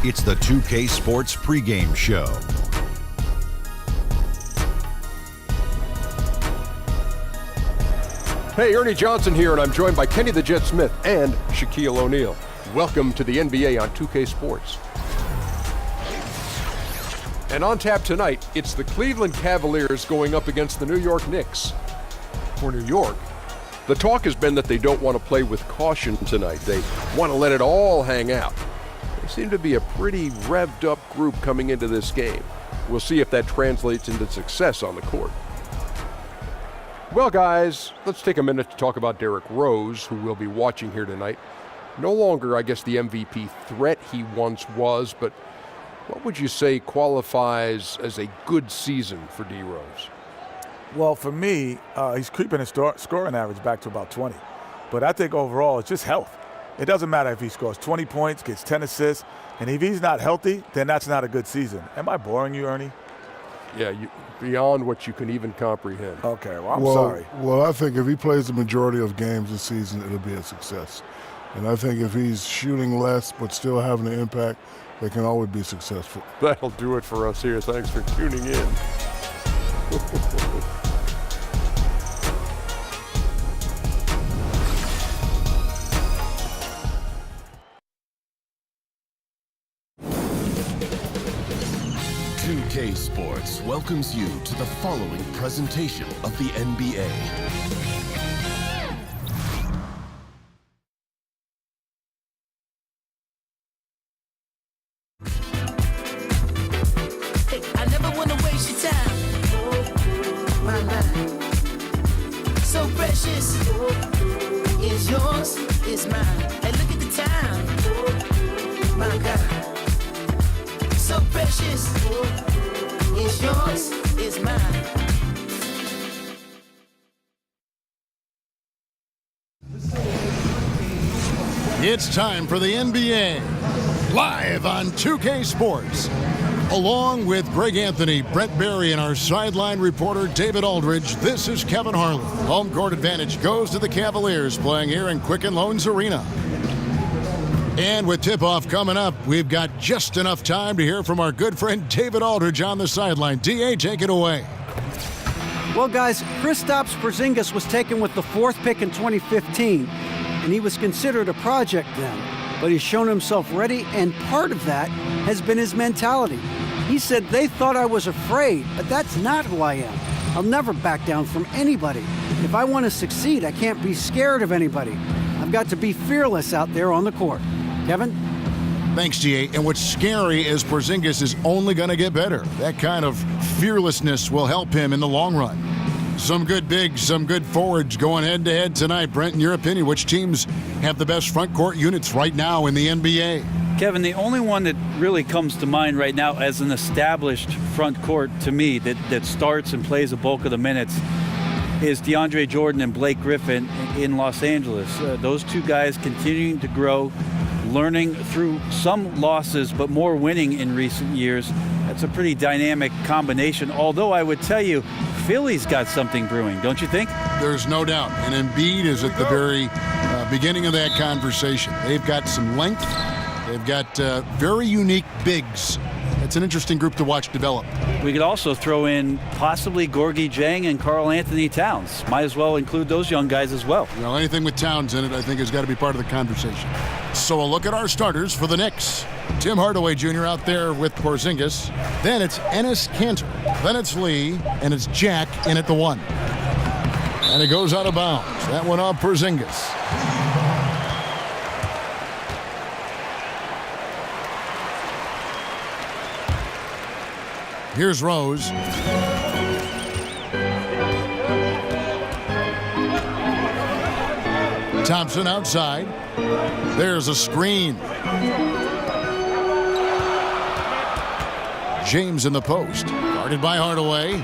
It's the 2K Sports pregame show. Hey, Ernie Johnson here, and I'm joined by Kenny the Jet Smith and Shaquille O'Neal. Welcome to the NBA on 2K Sports. And on tap tonight, it's the Cleveland Cavaliers going up against the New York Knicks. For New York, the talk has been that they don't want to play with caution tonight. They want to let it all hang out. They seem to be a pretty revved up group coming into this game. We'll see if that translates into success on the court. Well, guys, let's take a minute to talk about Derrick Rose, who we'll be watching here tonight. No longer, I guess, the MVP threat he once was, but what would you say qualifies as a good season for D. Rose? Well, for me, he's creeping his scoring average back to about 20. But I think overall it's just health. It doesn't matter if he scores 20 points, gets 10 assists, and if he's not healthy, then that's not a good season. Am I boring you, Ernie? Yeah, beyond what you can even comprehend. Okay, well, I'm sorry. Well, I think if he plays the majority of games this season, it'll be a success. And I think if he's shooting less but still having an impact, they can always be successful. That'll do it for us here. Thanks for tuning in. 2K Sports welcomes you to the following presentation of the NBA. I never want to waste your time. My mind, so precious. Is yours, is mine. Hey, look at the time. My God. So precious, is yours, is mine. It's time for the NBA, live on 2K Sports. Along with Greg Anthony, Brett Barry, and our sideline reporter David Aldridge, this is Kevin Harlan. Home court advantage goes to the Cavaliers, playing here in Quicken Loans Arena. And with tip-off coming up, we've got just enough time to hear from our good friend David Aldridge on the sideline. D.A., take it away. Well, guys, Kristaps Porzingis was taken with the 4th pick in 2015, and he was considered a project then. But he's shown himself ready, and part of that has been his mentality. He said, they thought I was afraid, but that's not who I am. I'll never back down from anybody. If I want to succeed, I can't be scared of anybody. I've got to be fearless out there on the court. Kevin? Thanks, G.A. And what's scary is Porzingis is only going to get better. That kind of fearlessness will help him in the long run. Some good bigs, some good forwards going head-to-head tonight. Brent, in your opinion, which teams have the best front court units right now in the NBA? Kevin, the only one that really comes to mind right now as an established front court to me that starts and plays a bulk of the minutes is DeAndre Jordan and Blake Griffin in Los Angeles. Those two guys continuing to grow, learning through some losses, but more winning in recent years. That's a pretty dynamic combination, although I would tell you, Philly's got something brewing, don't you think? There's no doubt, and Embiid is at the very beginning of that conversation. They've got some length. They've got very unique bigs. It's an interesting group to watch develop. We could also throw in possibly Gorgie Jang and Karl Anthony Towns. Might as well include those young guys as well. You know, anything with Towns in it, I think, has got to be part of the conversation. So a look at our starters for the Knicks. Tim Hardaway Jr. out there with Porzingis. Then it's Enes Kanter. Then it's Lee, and it's Jack in at the 1. And it goes out of bounds. That one off Porzingis. Here's Rose. Thompson outside. There's a screen. James in the post. Guarded by Hardaway.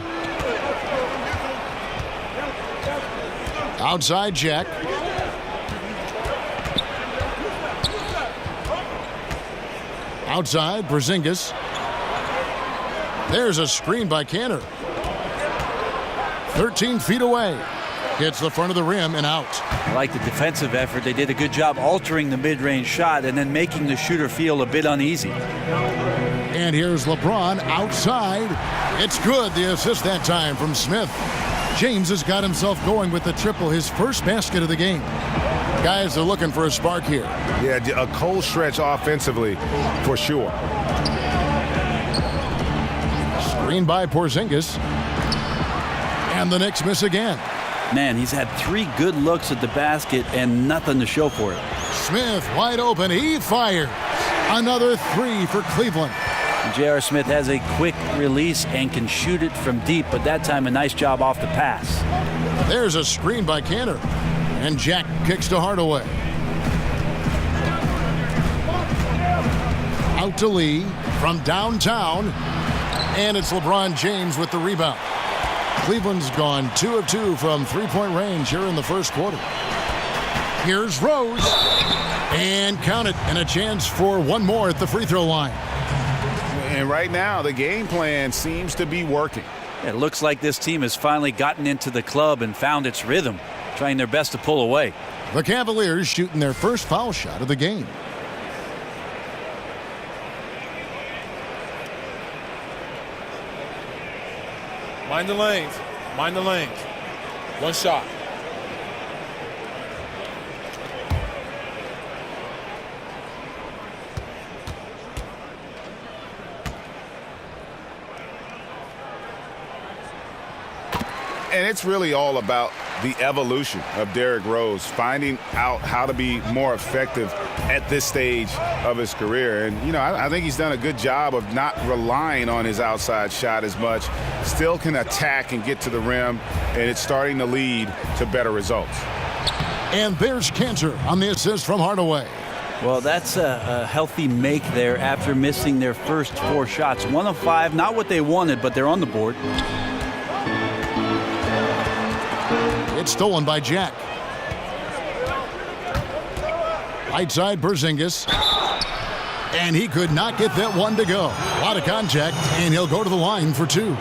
Outside Jack. Outside Porzingis. There's a screen by Kanter. 13 feet away. Hits the front of the rim and out. I like the defensive effort. They did a good job altering the mid-range shot and then making the shooter feel a bit uneasy. And here's LeBron outside. It's good. The assist that time from Smith. James has got himself going with the triple, his first basket of the game. Guys are looking for a spark here. Yeah, a cold stretch offensively for sure. Screen by Porzingis. And the Knicks miss again. Man, he's had 3 good looks at the basket and nothing to show for it. Smith wide open. He fires. Another 3 for Cleveland. J.R. Smith has a quick release and can shoot it from deep, but that time a nice job off the pass. There's a screen by Cantor. And Jack kicks to Hardaway. Out to Lee from downtown. And it's LeBron James with the rebound. Cleveland's gone 2 of 2 from three-point range here in the first quarter. Here's Rose. And count it. And a chance for one more at the free throw line. And right now, the game plan seems to be working. It looks like this team has finally gotten into the club and found its rhythm, trying their best to pull away. The Cavaliers shooting their first foul shot of the game. Mind the lanes. Mind the lanes. One shot. And it's really all about the evolution of Derrick Rose, finding out how to be more effective at this stage of his career. And, you know, I think he's done a good job of not relying on his outside shot as much. Still can attack and get to the rim, and it's starting to lead to better results. And there's Cantor on the assist from Hardaway. Well, that's a healthy make there after missing their first 4 shots. 1 of 5, not what they wanted, but they're on the board. It's stolen by Jack. Right side, Porzingis. And he could not get that one to go. A lot of contact, and he'll go to the line for 2.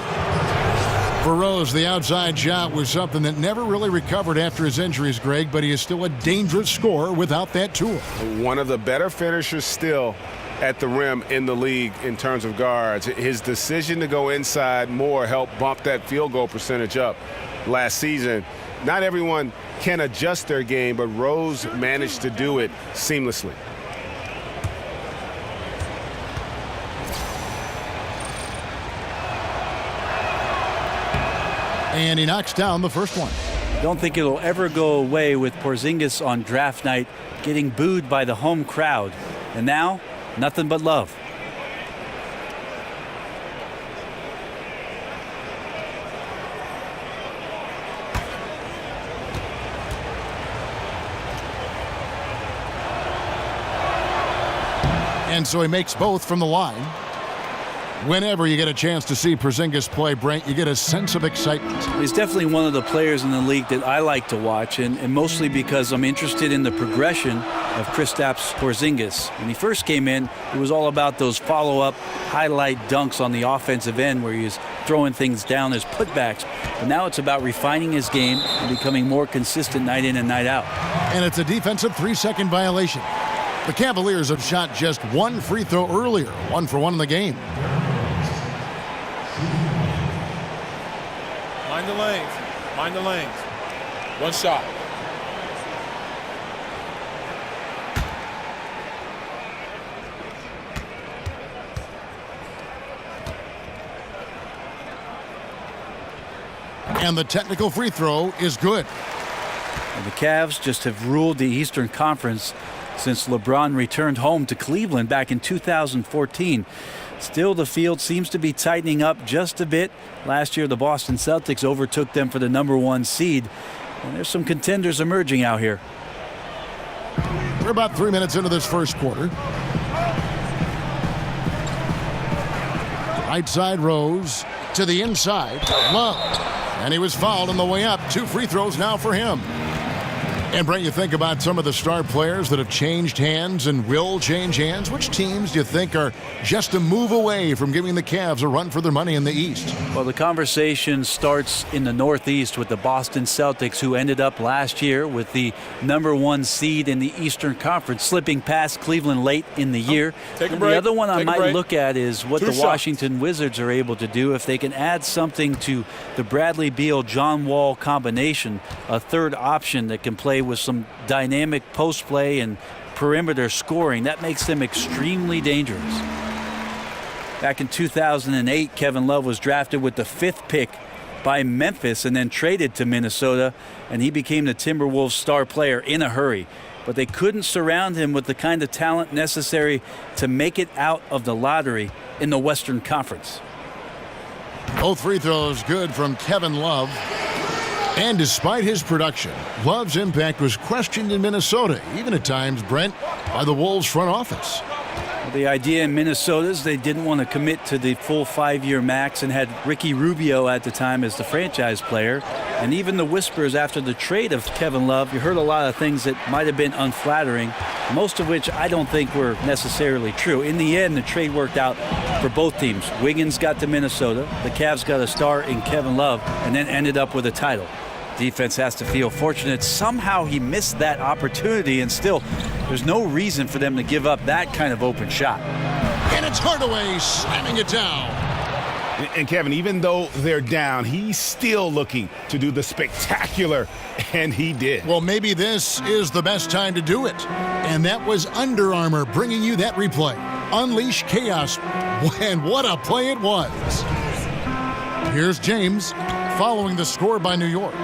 For Rose, the outside shot was something that never really recovered after his injuries, Greg, but he is still a dangerous scorer without that tool. One of the better finishers still at the rim in the league in terms of guards. His decision to go inside more helped bump that field goal percentage up last season. Not everyone can adjust their game, but Rose managed to do it seamlessly. And he knocks down the first one. Don't think it'll ever go away with Porzingis on draft night getting booed by the home crowd. And now, nothing but love. And so he makes both from the line. Whenever you get a chance to see Porzingis play, Brent, you get a sense of excitement. He's definitely one of the players in the league that I like to watch, and mostly because I'm interested in the progression of Kristaps Porzingis. When he first came in, it was all about those follow-up highlight dunks on the offensive end where he was throwing things down as putbacks. But now it's about refining his game and becoming more consistent night in and night out. And it's a defensive 3-second violation. The Cavaliers have shot just 1 free throw earlier, 1 for 1 in the game. Mind the lanes. Mind the lanes. One shot. And the technical free throw is good. And the Cavs just have ruled the Eastern Conference since LeBron returned home to Cleveland back in 2014. Still, the field seems to be tightening up just a bit. Last year, the Boston Celtics overtook them for the #1 seed. And there's some contenders emerging out here. We're about 3 minutes into this first quarter. Right side Rose to the inside. Love. And he was fouled on the way up. 2 free throws now for him. And Brent, you think about some of the star players that have changed hands and will change hands. Which teams do you think are just a move away from giving the Cavs a run for their money in the East? Well, the conversation starts in the Northeast with the Boston Celtics, who ended up last year with the #1 seed in the Eastern Conference, slipping past Cleveland late in the year. Take a And break. the other one I Take a might break. look at is what Two the shots. Washington Wizards are able to do if they can add something to the Bradley Beal-John Wall combination, a third option that can play with some dynamic post play and perimeter scoring. That makes them extremely dangerous. Back in 2008, Kevin Love was drafted with the 5th pick by Memphis and then traded to Minnesota, and he became the Timberwolves star player in a hurry. But they couldn't surround him with the kind of talent necessary to make it out of the lottery in the Western Conference. Both free throws good from Kevin Love. And despite his production, Love's impact was questioned in Minnesota, even at times, Brent, by the Wolves front office. The idea in Minnesota is they didn't want to commit to the full 5-year max and had Ricky Rubio at the time as the franchise player. And even the whispers after the trade of Kevin Love, you heard a lot of things that might have been unflattering, most of which I don't think were necessarily true. In the end, the trade worked out for both teams. Wiggins got to Minnesota, the Cavs got a star in Kevin Love, and then ended up with a title. Defense has to feel fortunate. Somehow he missed that opportunity, and still, there's no reason for them to give up that kind of open shot. And it's Hardaway slamming it down. And Kevin, even though they're down, he's still looking to do the spectacular, and he did. Well, maybe this is the best time to do it. And that was Under Armour bringing you that replay. Unleash chaos. And what a play it was. Here's James following the score by New York.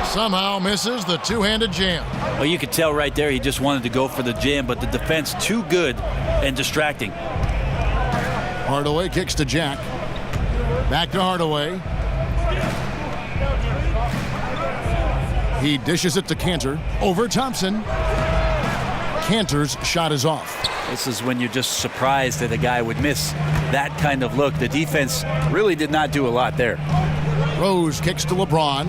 Somehow misses the two-handed jam. Well, you could tell right there he just wanted to go for the jam, but the defense too good and distracting. Hardaway kicks to Jack. Back to Hardaway. He dishes it to Cantor. Over Thompson. Cantor's shot is off. This is when you're just surprised that a guy would miss that kind of look. The defense really did not do a lot there. Rose kicks to LeBron.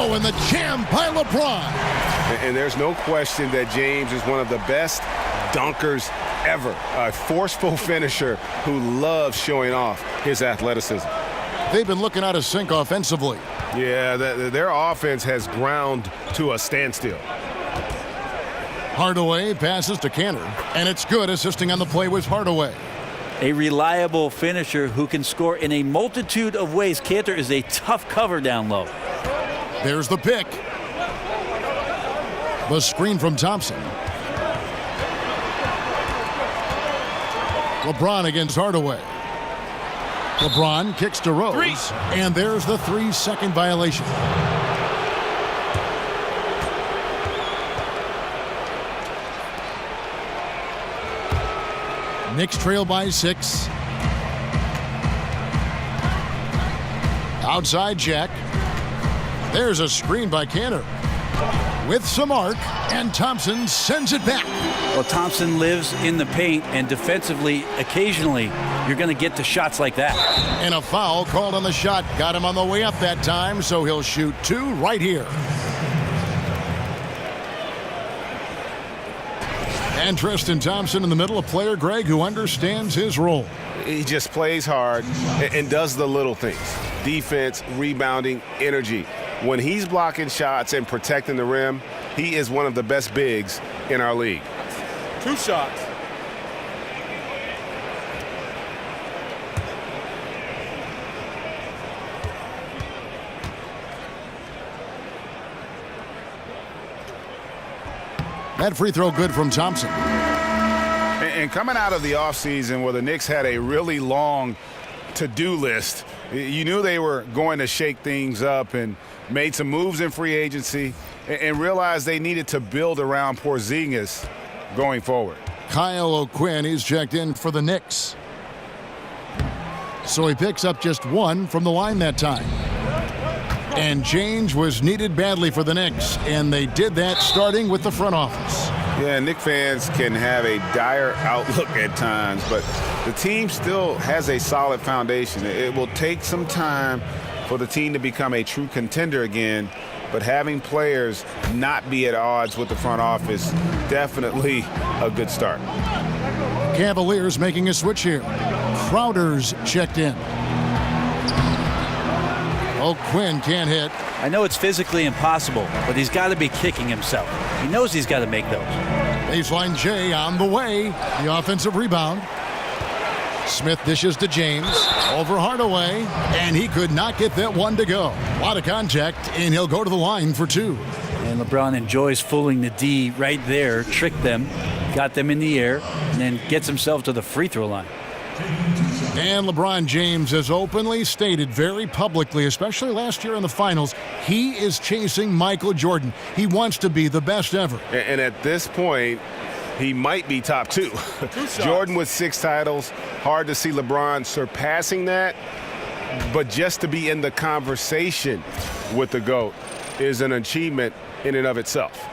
Oh, and the jam by LeBron. And there's no question that James is one of the best dunkers ever. A forceful finisher who loves showing off his athleticism. They've been looking out of sync offensively. Yeah, their offense has ground to a standstill. Hardaway passes to Cantor, and it's good. Assisting on the play was Hardaway. A reliable finisher who can score in a multitude of ways. Cantor is a tough cover down low. There's the pick. The screen from Thompson. LeBron against Hardaway. LeBron kicks to Rose, and there's the 3-second violation. Knicks trail by 6. Outside Jack. There's a screen by Cantor. With some arc, and Thompson sends it back. Well, Thompson lives in the paint, and defensively, occasionally, you're going to get to shots like that. And a foul called on the shot. Got him on the way up that time, so he'll shoot 2 right here. And Tristan Thompson in the middle, a player, Greg, who understands his role. He just plays hard and does the little things. Defense, rebounding, energy. When he's blocking shots and protecting the rim, he is one of the best bigs in our league. 2 shots. That free throw good from Thompson. And coming out of the offseason where the Knicks had a really long to-do list, you knew they were going to shake things up and made some moves in free agency and realized they needed to build around Porzingis going forward. Kyle O'Quinn, he's checked in for the Knicks. So he picks up just 1 from the line that time. And change was needed badly for the Knicks, and they did that starting with the front office. Yeah, Knicks fans can have a dire outlook at times, but the team still has a solid foundation. It will take some time for the team to become a true contender again. But having players not be at odds with the front office, definitely a good start. Cavaliers making a switch here. Crowder's checked in. O'Quinn can't hit. I know it's physically impossible, but he's got to be kicking himself. He knows he's got to make those. Baseline J on the way. The offensive rebound. Smith dishes to James. Over Hardaway. And he could not get that one to go. A lot of contact, and he'll go to the line for two. And LeBron enjoys fooling the D right there, tricked them, got them in the air, and then gets himself to the free throw line. And LeBron James has openly stated very publicly, especially last year in the finals, he is chasing Michael Jordan. He wants to be the best ever. And at this point, he might be top two. Jordan with 6 titles. Hard to see LeBron surpassing that. But just to be in the conversation with the GOAT is an achievement in and of itself.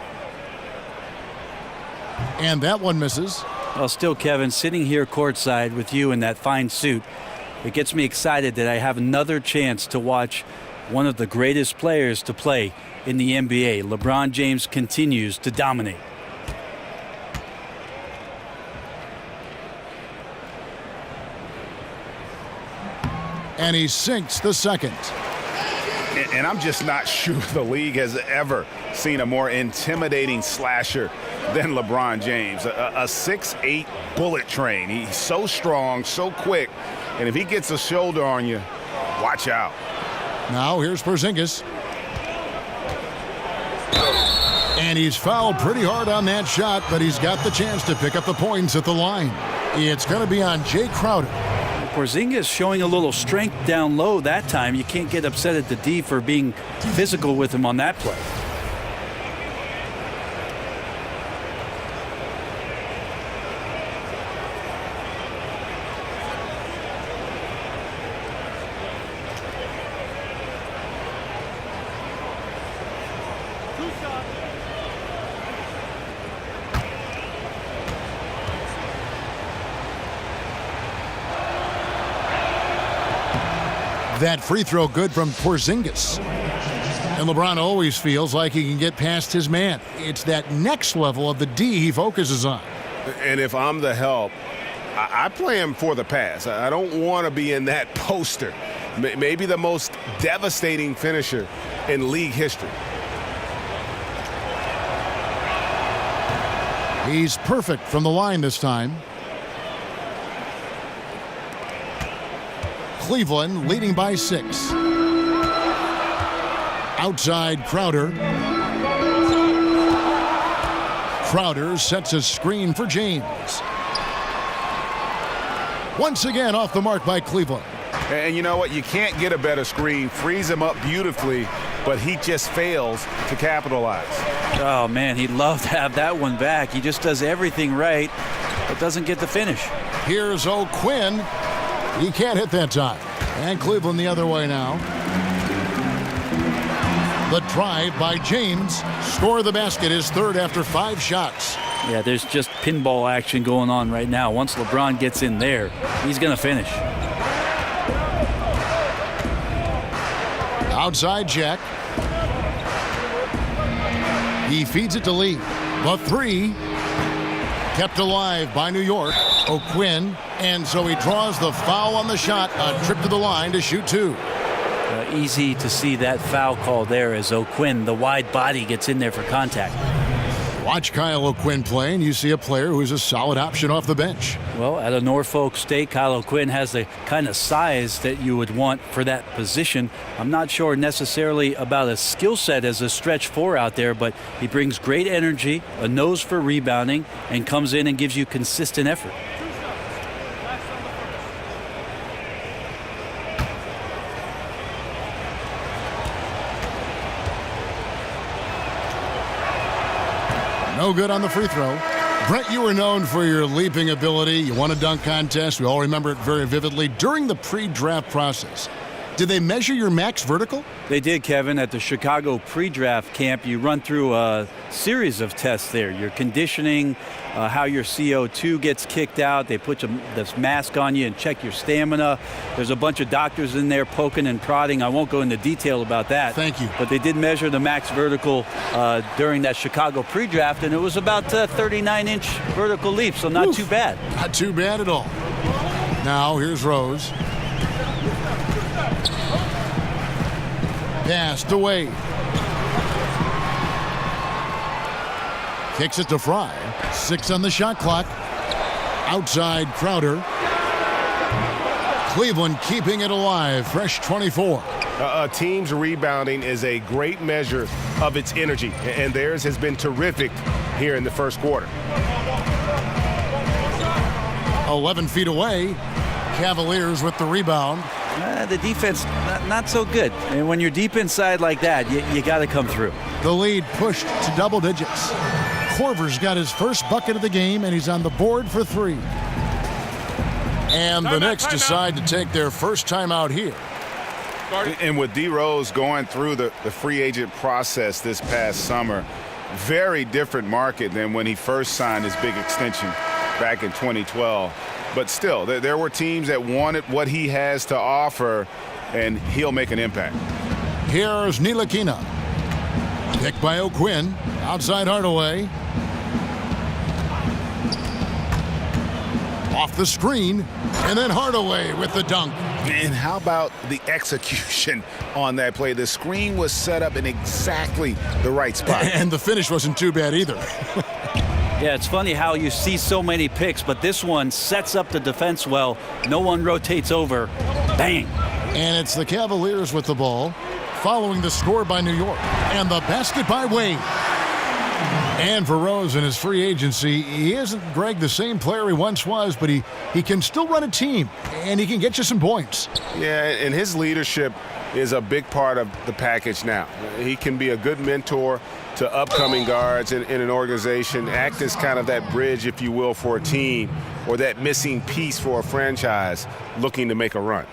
And that one misses. Well, still, Kevin, sitting here courtside with you in that fine suit, it gets me excited that I have another chance to watch one of the greatest players to play in the NBA. LeBron James continues to dominate. And he sinks the second. And I'm just not sure the league has ever seen a more intimidating slasher than LeBron James. A 6'8" bullet train. He's so strong, so quick. And if he gets a shoulder on you, watch out. Now here's Porzingis. And he's fouled pretty hard on that shot, but he's got the chance to pick up the points at the line. It's going to be on Jay Crowder. Porzingis showing a little strength down low that time. You can't get upset at the D for being physical with him on that play. That free throw good from Porzingis. And LeBron always feels like he can get past his man. It's that next level of the D he focuses on. And if I'm the help, I play him for the pass. I don't want to be in that poster. Maybe the most devastating finisher in league history. He's perfect from the line this time. Cleveland leading by 6. Outside Crowder. Crowder sets a screen for James. Once again off the mark by Cleveland. And you know what? You can't get a better screen. Frees him up beautifully, but he just fails to capitalize. Oh, man, he'd love to have that one back. He just does everything right, but doesn't get the finish. Here's O'Quinn. He can't hit that time. And Cleveland the other way now. The drive by James. Score the basket, his third after 5 shots. Yeah, there's just pinball action going on right now. Once LeBron gets in there, he's going to finish. Outside Jack. He feeds it to Lee. The 3 kept alive by New York. O'Quinn. And so he draws the foul on the shot. A trip to the line to shoot 2. Easy to see that foul call there as O'Quinn, the wide body, gets in there for contact. Watch Kyle O'Quinn play, and you see a player who's a solid option off the bench. Well, at a Norfolk State, Kyle O'Quinn has the kind of size that you would want for that position. I'm not sure necessarily about a skill set as a stretch 4 out there, but he brings great energy, a nose for rebounding, and comes in and gives you consistent effort. No good on the free throw. Brett, you were known for your leaping ability. You won a dunk contest. We all remember it very vividly during the pre-draft process. Did they measure your max vertical? They did, Kevin. At the Chicago pre-draft camp, you run through a series of tests there. Your conditioning, how your CO2 gets kicked out. They put this mask on you and check your stamina. There's a bunch of doctors in there poking and prodding. I won't go into detail about that. Thank you. But they did measure the max vertical during that Chicago pre-draft, and it was about 39-inch vertical leap, so not too bad. Not too bad at all. Now, here's Rose. Passed away. Kicks it to Fry. 6 on the shot clock. Outside Crowder. Cleveland keeping it alive. Fresh 24. A team's rebounding is a great measure of its energy, and theirs has been terrific here in the first quarter. 11 feet away. Cavaliers with the rebound. The defense, not so good. And when you're deep inside like that, you got to come through. The lead pushed to double digits. Korver's got his first bucket of the game, and he's on the board for 3. And the Knicks decide to take their first time out here. And with D. Rose going through the free agent process this past summer, very different market than when he first signed his big extension back in 2012. But still, there were teams that wanted what he has to offer, and he'll make an impact. Here's Ntilikina. Picked by O'Quinn. Outside Hardaway. Off the screen. And then Hardaway with the dunk. And how about the execution on that play? The screen was set up in exactly the right spot. And the finish wasn't too bad either. Yeah, it's funny how you see so many picks, but this one sets up the defense well. No one rotates over. Bang. And it's the Cavaliers with the ball, following the score by New York. And the basket by Wade. And for Rose in his free agency, he isn't, Greg, the same player he once was, but he can still run a team, and he can get you some points. Yeah, and his leadership is a big part of the package now. He can be a good mentor to upcoming guards in an organization, act as kind of that bridge, if you will, for a team, or that missing piece for a franchise looking to make a run.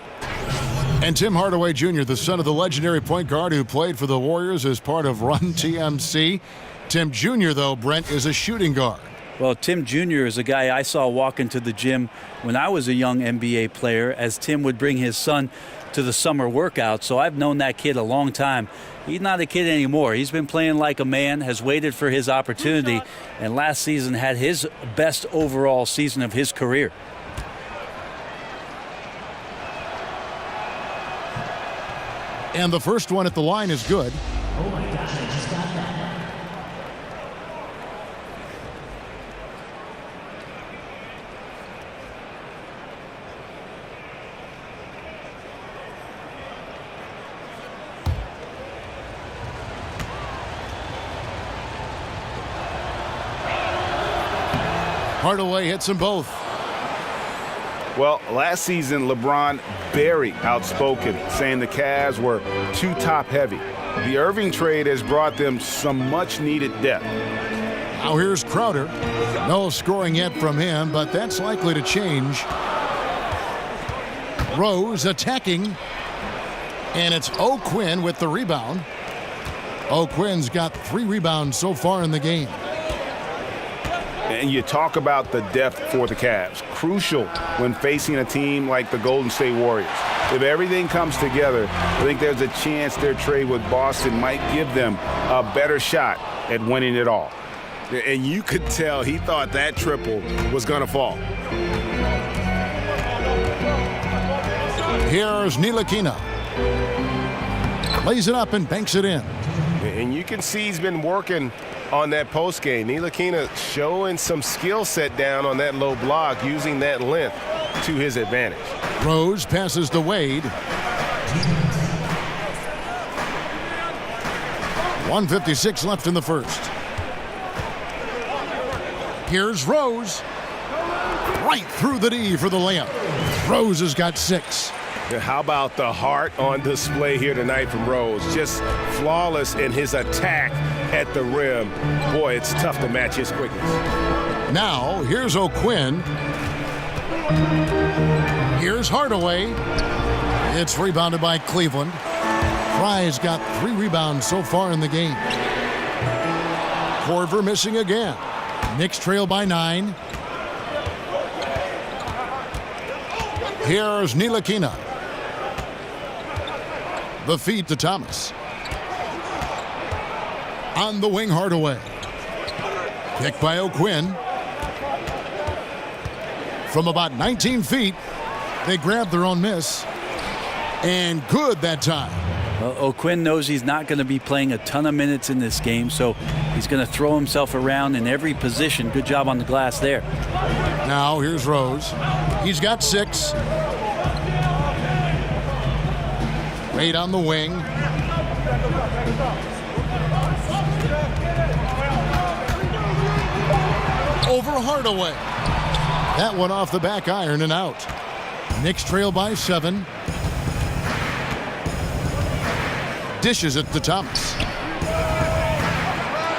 And Tim Hardaway Jr., the son of the legendary point guard who played for the Warriors as part of Run TMC. Tim Jr., though, Brent, is a shooting guard. Well, Tim Jr. is a guy I saw walk into the gym when I was a young NBA player, as Tim would bring his son to the summer workout. So I've known that kid a long time. He's not a kid anymore. He's been playing like a man, has waited for his opportunity, and last season had his best overall season of his career. And the first one at the line is good. Oh my gosh, I just got that. Hardaway hits them both. Well, last season, LeBron very outspoken, saying the Cavs were too top-heavy. The Irving trade has brought them some much-needed depth. Now here's Crowder. No scoring yet from him, but that's likely to change. Rose attacking. And it's O'Quinn with the rebound. O'Quinn's got 3 rebounds so far in the game. And you talk about the depth for the Cavs. Crucial when facing a team like the Golden State Warriors. If everything comes together, I think there's a chance their trade with Boston might give them a better shot at winning it all. And you could tell he thought that triple was going to fall. Here's Ntilikina. Lays it up and banks it in. And you can see he's been working on that post game. Ntilikina showing some skill set down on that low block, using that length to his advantage. Rose passes to Wade. 1:56 left in the first. Here's Rose. Right through the D for the layup. Rose has got 6. How about the heart on display here tonight from Rose? Just flawless in his attack at the rim. Boy, it's tough to match his quickness. Now, here's O'Quinn. Here's Hardaway. It's rebounded by Cleveland. Fry's got 3 rebounds so far in the game. Korver missing again. Knicks trail by 9. Here's Ntilikina. The feed to Thomas. On the wing, Hardaway. Picked by O'Quinn. From about 19 feet, they grab their own miss. And good that time. Well, O'Quinn knows he's not going to be playing a ton of minutes in this game, so he's going to throw himself around in every position. Good job on the glass there. Now here's Rose. He's got 6. Wade on the wing. Over Hardaway. That one off the back iron and out. Knicks trail by 7. Dishes it to Thomas.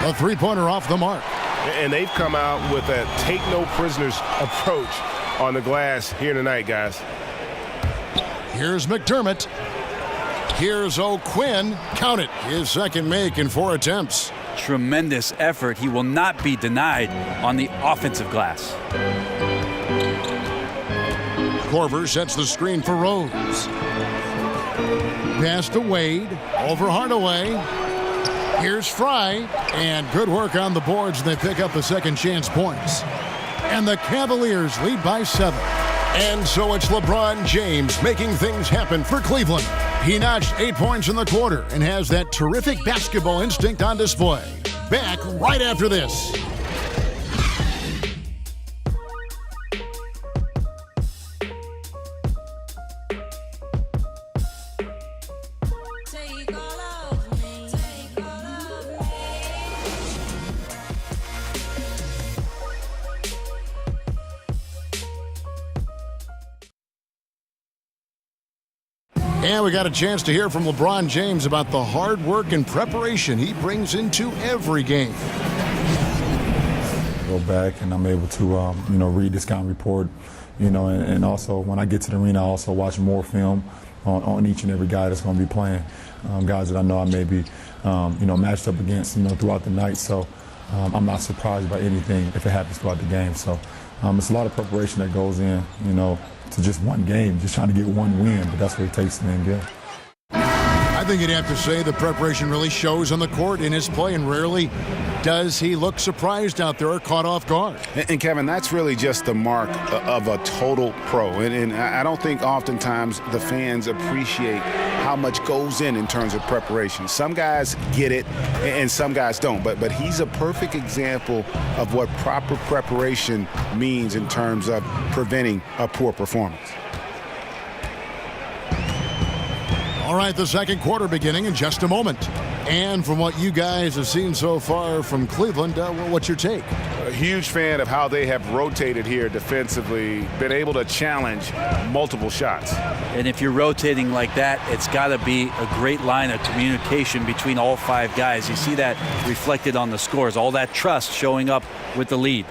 A 3-pointer off the mark. And they've come out with a take-no-prisoners approach on the glass here tonight, guys. Here's McDermott. Here's O'Quinn. Count it. His second make in 4 attempts. Tremendous effort. He will not be denied on the offensive glass. Korver sets the screen for Rose. Pass to Wade. Over Hardaway. Here's Fry. And good work on the boards. They pick up the second chance points. And the Cavaliers lead by 7. And so it's LeBron James making things happen for Cleveland. He notched 8 points in the quarter and has that terrific basketball instinct on display. Back right after this. And we got a chance to hear from LeBron James about the hard work and preparation he brings into every game. Go back and I'm able to, read the scouting report, and also when I get to the arena, I also watch more film on each and every guy that's going to be playing, guys that I know I may be, matched up against, throughout the night. So I'm not surprised by anything if it happens throughout the game. So it's a lot of preparation that goes in, to just one game, just trying to get one win, but that's what it takes to win. I think you'd have to say the preparation really shows on the court in his play, and rarely does he look surprised out there or caught off guard. And Kevin, that's really just the mark of a total pro. And I don't think oftentimes the fans appreciate how much goes in terms of preparation. Some guys get it and some guys don't. But he's a perfect example of what proper preparation means in terms of preventing a poor performance. All right, the second quarter beginning in just a moment. And from what you guys have seen so far from Cleveland, what's your take? A huge fan of how they have rotated here defensively, been able to challenge multiple shots. And if you're rotating like that, it's got to be a great line of communication between all 5 guys. You see that reflected on the scores, all that trust showing up with the lead.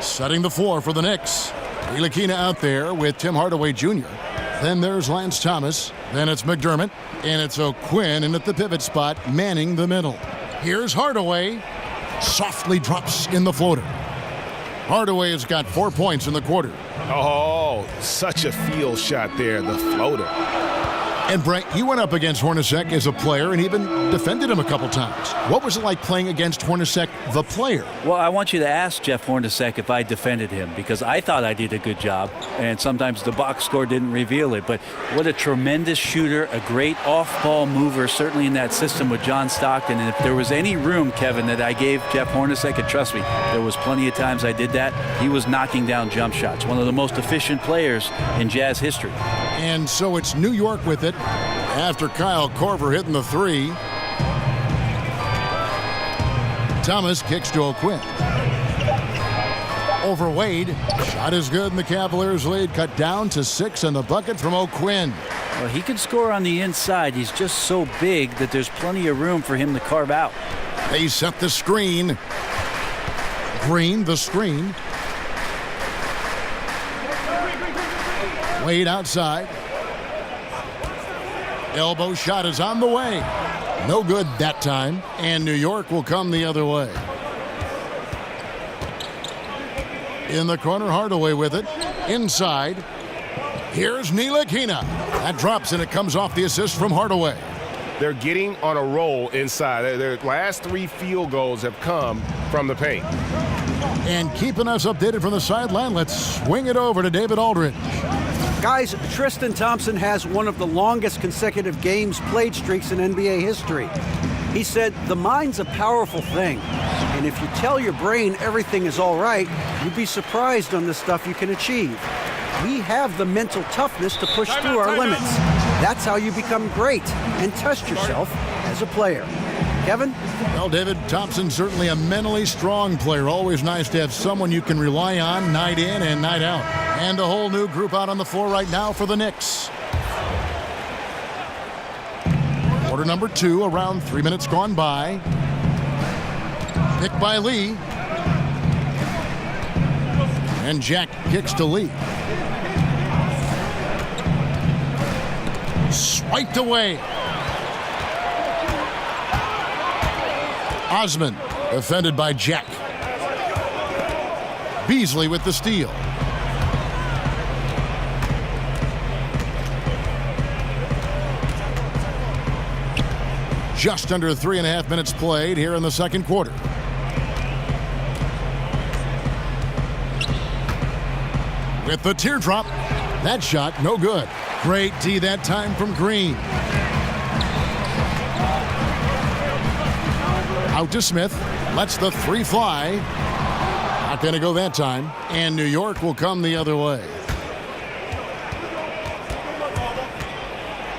Setting the floor for the Knicks. Ntilikina out there with Tim Hardaway Jr. Then there's Lance Thomas. Then it's McDermott. And it's O'Quinn in at the pivot spot, manning the middle. Here's Hardaway. Softly drops in the floater. Hardaway has got 4 points in the quarter. Oh, such a field shot there, the floater. And Brent, you went up against Hornacek as a player and even defended him a couple times. What was it like playing against Hornacek, the player? Well, I want you to ask Jeff Hornacek if I defended him, because I thought I did a good job, and sometimes the box score didn't reveal it. But what a tremendous shooter, a great off-ball mover, certainly in that system with John Stockton. And if there was any room, Kevin, that I gave Jeff Hornacek, and trust me, there was plenty of times I did that, he was knocking down jump shots. One of the most efficient players in Jazz history. And so it's New York with it after Kyle Korver hitting the 3. Thomas kicks to O'Quinn. Over Wade. Shot is good, and the Cavaliers lead cut down to 6 on the bucket from O'Quinn. Well, he can score on the inside. He's just so big that there's plenty of room for him to carve out. They set the screen. Green, the screen. Wade outside. Elbow shot is on the way. No good that time, and New York will come the other way. In the corner, Hardaway with it. Inside. Here's Ntilikina. That drops, and it comes off the assist from Hardaway. They're getting on a roll inside. Their last 3 field goals have come from the paint. And keeping us updated from the sideline, let's swing it over to David Aldridge. Guys, Tristan Thompson has one of the longest consecutive games played streaks in NBA history. He said, the mind's a powerful thing, and if you tell your brain everything is all right, you'd be surprised on the stuff you can achieve. We have the mental toughness to push through our limits. That's how you become great and test yourself as a player. Kevin? Well, David, Thompson's certainly a mentally strong player. Always nice to have someone you can rely on night in and night out. And a whole new group out on the floor right now for the Knicks. Quarter number 2, around 3 minutes gone by. Pick by Lee. And Jack kicks to Lee. Swiped away. Osman, defended by Jack. Beasley with the steal. Just under 3.5 minutes played here in the second quarter. With the teardrop. That shot, no good. Great D that time from Green. Out to Smith. Lets the 3 fly. Not going to go that time. And New York will come the other way.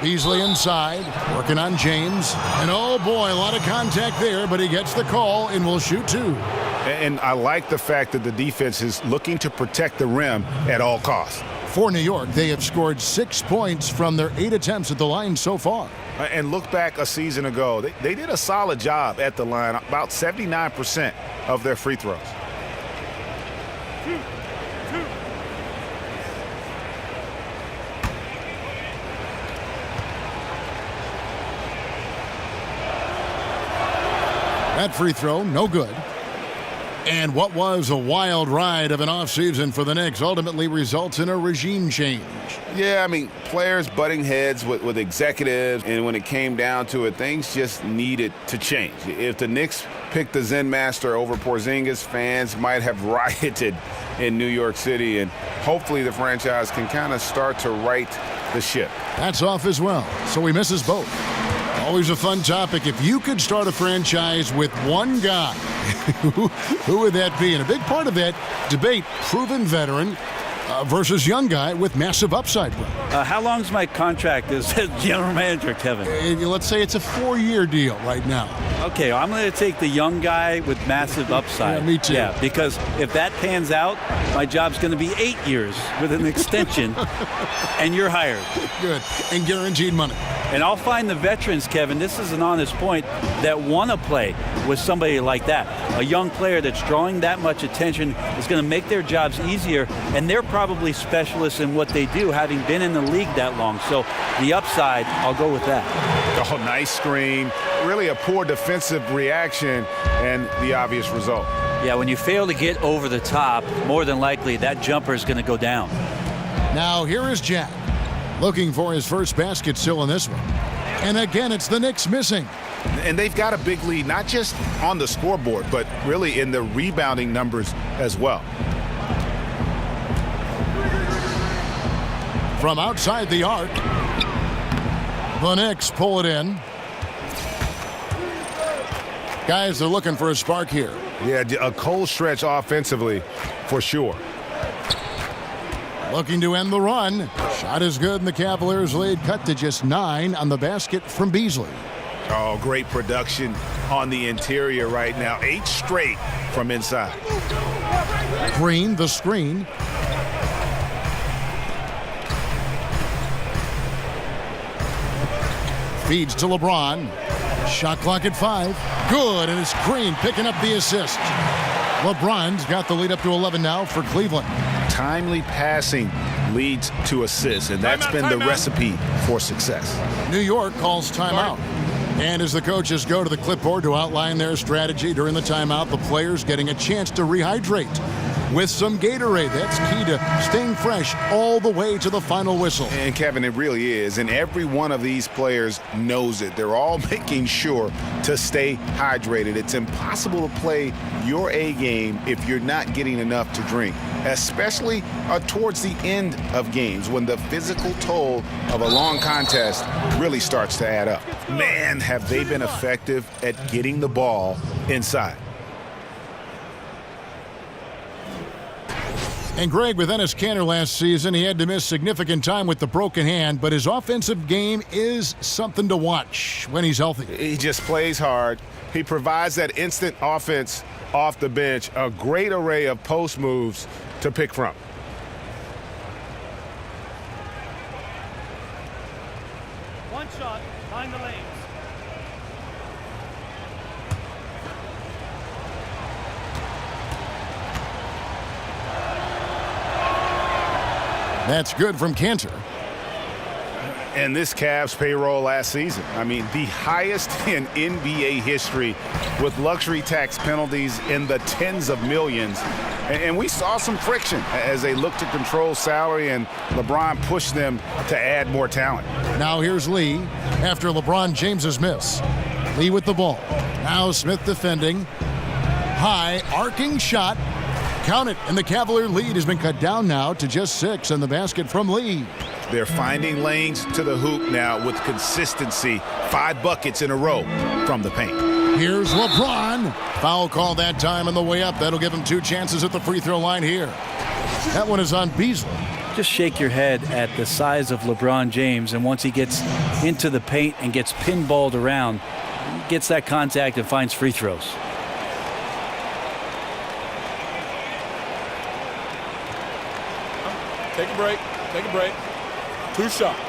Beasley inside, working on James. And oh boy, a lot of contact there, but he gets the call and will shoot 2. And I like the fact that the defense is looking to protect the rim at all costs. For New York, they have scored 6 points from their 8 attempts at the line so far. And look back a season ago, they did a solid job at the line, about 79% of their free throws. That free throw, no good. And what was a wild ride of an offseason for the Knicks ultimately results in a regime change. Yeah, I mean, players butting heads with executives, and when it came down to it, things just needed to change. If the Knicks picked the Zen Master over Porzingis, fans might have rioted in New York City, and hopefully the franchise can kind of start to right the ship. That's off as well, so he misses both. Always a fun topic. If you could start a franchise with one guy, who would that be? And a big part of that debate, proven veteran versus young guy with massive upside. How long's my contract as general manager, Kevin? Let's say it's a 4-year deal right now. Okay, I'm going to take the young guy with massive upside. Yeah, me too. Yeah, because if that pans out, my job's going to be 8 years with an extension, and you're hired. Good, and guaranteed money. And I'll find the veterans, Kevin, this is an honest point, that want to play with somebody like that. A young player that's drawing that much attention is going to make their jobs easier, and they're probably specialists in what they do, having been in the league that long. So the upside, I'll go with that. Oh, nice screen. Really a poor defensive reaction, and the obvious result. Yeah, when you fail to get over the top, more than likely that jumper is going to go down. Now here is Jack, looking for his first basket still in this one. And again, it's the Knicks missing. And they've got a big lead, not just on the scoreboard, but really in the rebounding numbers as well. From outside the arc, the Knicks pull it in. Guys, they're looking for a spark here. Yeah, a cold stretch offensively for sure. Looking to end the run. Shot is good, and the Cavaliers lead cut to just 9 on the basket from Beasley. Oh, great production on the interior right now. 8 straight from inside. Green, the screen. Feeds to LeBron. Shot clock at 5. Good, and it's Green picking up the assist. LeBron's got the lead up to 11 now for Cleveland. Timely passing leads to assists, and that's been the recipe for success. New York calls timeout. And as the coaches go to the clipboard to outline their strategy during the timeout, the players getting a chance to rehydrate with some Gatorade. That's key to staying fresh all the way to the final whistle. And Kevin, it really is. And every one of these players knows it. They're all making sure to stay hydrated. It's impossible to play your A game if you're not getting enough to drink, especially towards the end of games when the physical toll of a long contest really starts to add up. Man, have they been effective at getting the ball inside. And Greg, with Enes Kanter last season, he had to miss significant time with the broken hand, but his offensive game is something to watch when he's healthy. He just plays hard. He provides that instant offense off the bench, a great array of post moves to pick from. One shot, find the lanes. That's good from Kanter. And this Cavs payroll last season, I mean, the highest in NBA history with luxury tax penalties in the tens of millions. And we saw some friction as they looked to control salary, and LeBron pushed them to add more talent. Now here's Lee after LeBron James's miss. Lee with the ball. Now Smith defending. High arcing shot. Count it, and the Cavalier lead has been cut down now to just 6, and the basket from Lee. They're finding lanes to the hoop now with consistency. 5 buckets in a row from the paint. Here's LeBron. Foul call that time on the way up. That'll give him 2 chances at the free throw line here. That one is on Beasley. Just shake your head at the size of LeBron James, and once he gets into the paint and gets pinballed around, he gets that contact and finds free throws. Take a break. Take a break. 2 shots.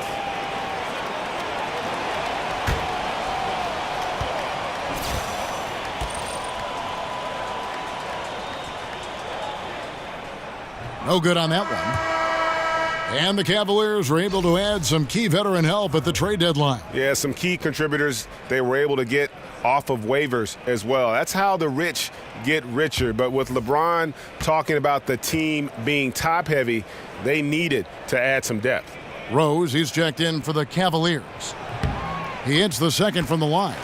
No good on that one. And the Cavaliers were able to add some key veteran help at the trade deadline. Yeah, some key contributors they were able to get off of waivers as well. That's how the rich get richer. But with LeBron talking about the team being top-heavy, they needed to add some depth. Rose, he's checked in for the Cavaliers. He hits the second from the line.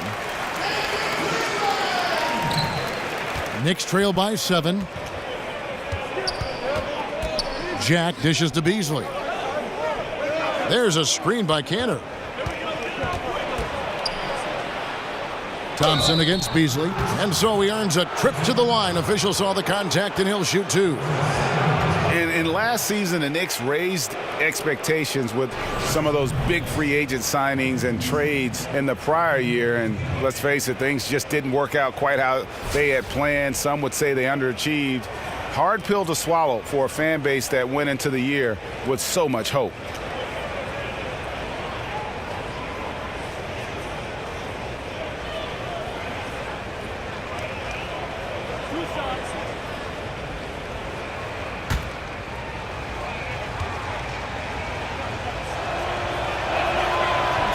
Knicks trail by 7. Jack dishes to Beasley. There's a screen by Kanter. Thompson against Beasley, and so he earns a trip to the line. Official saw the contact, and he'll shoot 2. And last season, the Knicks raised expectations with some of those big free agent signings and trades in the prior year. And let's face it, things just didn't work out quite how they had planned. Some would say they underachieved. Hard pill to swallow for a fan base that went into the year with so much hope.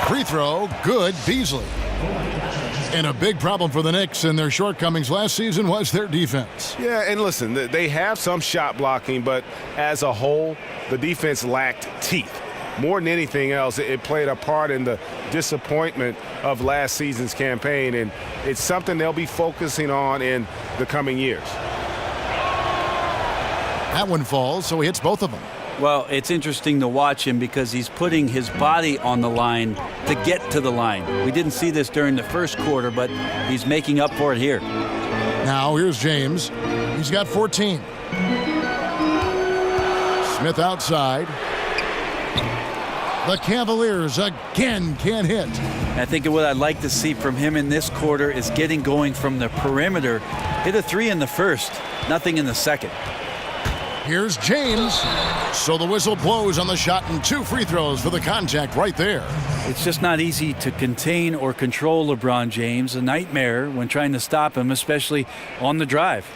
Free throw, good, Beasley. And a big problem for the Knicks and their shortcomings last season was their defense. Yeah, and listen, they have some shot blocking, but as a whole, the defense lacked teeth. More than anything else, it played a part in the disappointment of last season's campaign, and it's something they'll be focusing on in the coming years. That one falls, so he hits both of them. Well, it's interesting to watch him because he's putting his body on the line to get to the line. We didn't see this during the first quarter, but he's making up for it here. Now here's James. He's got 14. Smith outside. The Cavaliers again can't hit. I think what I'd like to see from him in this quarter is getting going from the perimeter. Hit a 3 in the first, nothing in the second. Here's James. So the whistle blows on the shot and 2 free throws for the contact right there. It's just not easy to contain or control LeBron James. A nightmare when trying to stop him, especially on the drive.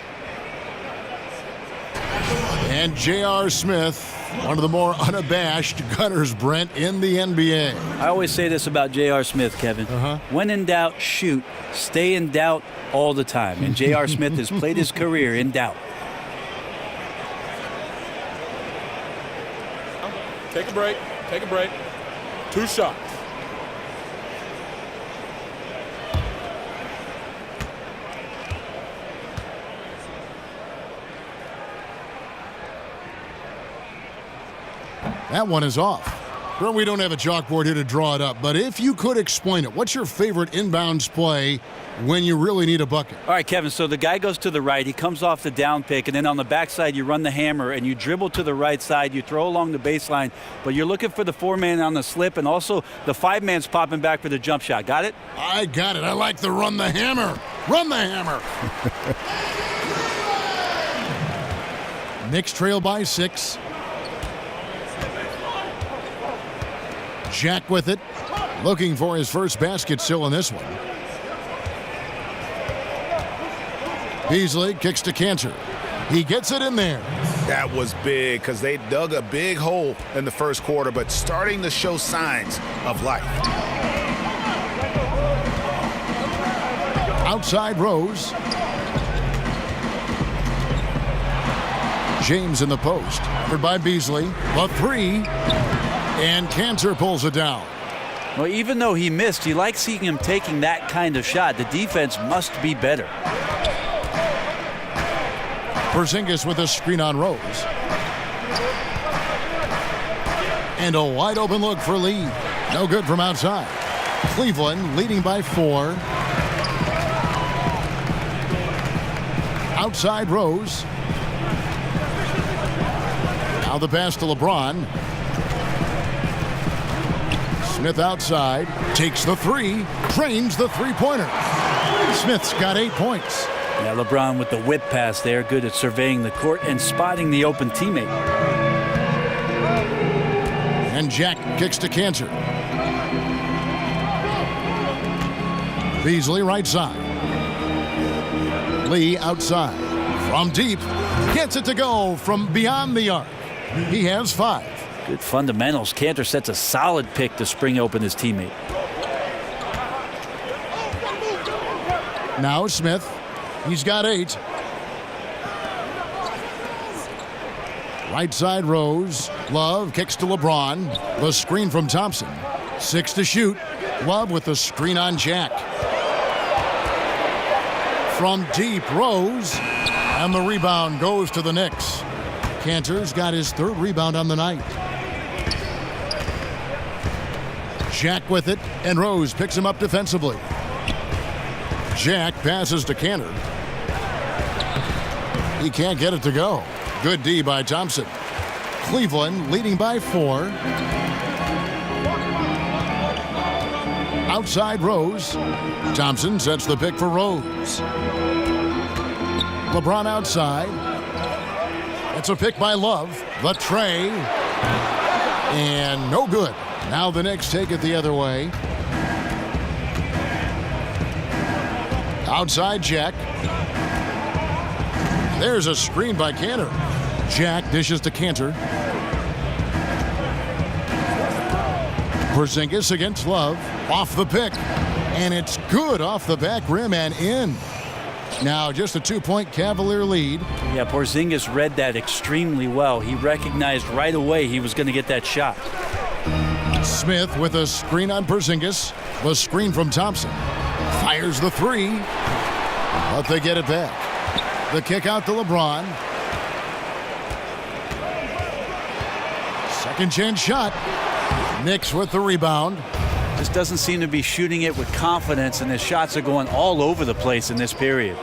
And J.R. Smith One of the more unabashed gunners, Brent, in the NBA. I always say this about J.R. Smith, Kevin. When in doubt, shoot. Stay in doubt all the time. And J.R. Smith has played his career in doubt. Take a break. Take a break. 2 shots. That one is off. Well, we don't have a chalkboard here to draw it up, but if you could explain it, what's your favorite inbounds play when you really need a bucket? All right, Kevin, so the guy goes to the right. He comes off the down pick, and then on the backside, you run the hammer, and you dribble to the right side. You throw along the baseline, but you're looking for the 4-man on the slip, and also the 5-man's popping back for the jump shot. Got it? I got it. I like the run the hammer. Run the hammer. Knicks trail by 6. Jack with it, looking for his first basket still in this one. Beasley kicks to Cantor. He gets it in there. That was big because they dug a big hole in the first quarter, but starting to show signs of life. Outside Rose. James in the post. Covered by Beasley. The 3. And Cantor pulls it down. Well, even though he missed, you like seeing him taking that kind of shot. The defense must be better. Porzingis with a screen on Rose. And a wide open look for Lee. No good from outside. Cleveland leading by 4. Outside Rose. Now the pass to LeBron. Smith outside, takes the 3, trains the 3-pointer. Smith's got 8 points. Yeah, LeBron with the whip pass there, good at surveying the court and spotting the open teammate. And Jack kicks to Cantor. Beasley right side. Lee outside. From deep, gets it to go from beyond the arc. He has 5. Good fundamentals. Cantor sets a solid pick to spring open his teammate. Now Smith. He's got 8. Right side Rose. Love kicks to LeBron. The screen from Thompson. 6 to shoot. Love with the screen on Jack. From deep, Rose. And the rebound goes to the Knicks. Cantor's got his 3rd rebound on the night. Jack with it, and Rose picks him up defensively. Jack passes to Cantor. He can't get it to go. Good D by Thompson. Cleveland leading by 4. Outside Rose. Thompson sets the pick for Rose. LeBron outside. It's a pick by Love. The tray. And no good. Now the Knicks take it the other way. Outside Jack. There's a screen by Cantor. Jack dishes to Cantor. Porzingis against Love. Off the pick. And it's good off the back rim and in. Now just a 2-point Cavalier lead. Yeah, Porzingis read that extremely well. He recognized right away he was going to get that shot. Smith with a screen on Porzingis. The screen from Thompson. Fires the 3. But they get it back. The kick out to LeBron. Second chance shot. Knicks with the rebound. Just doesn't seem to be shooting it with confidence, and his shots are going all over the place in this period.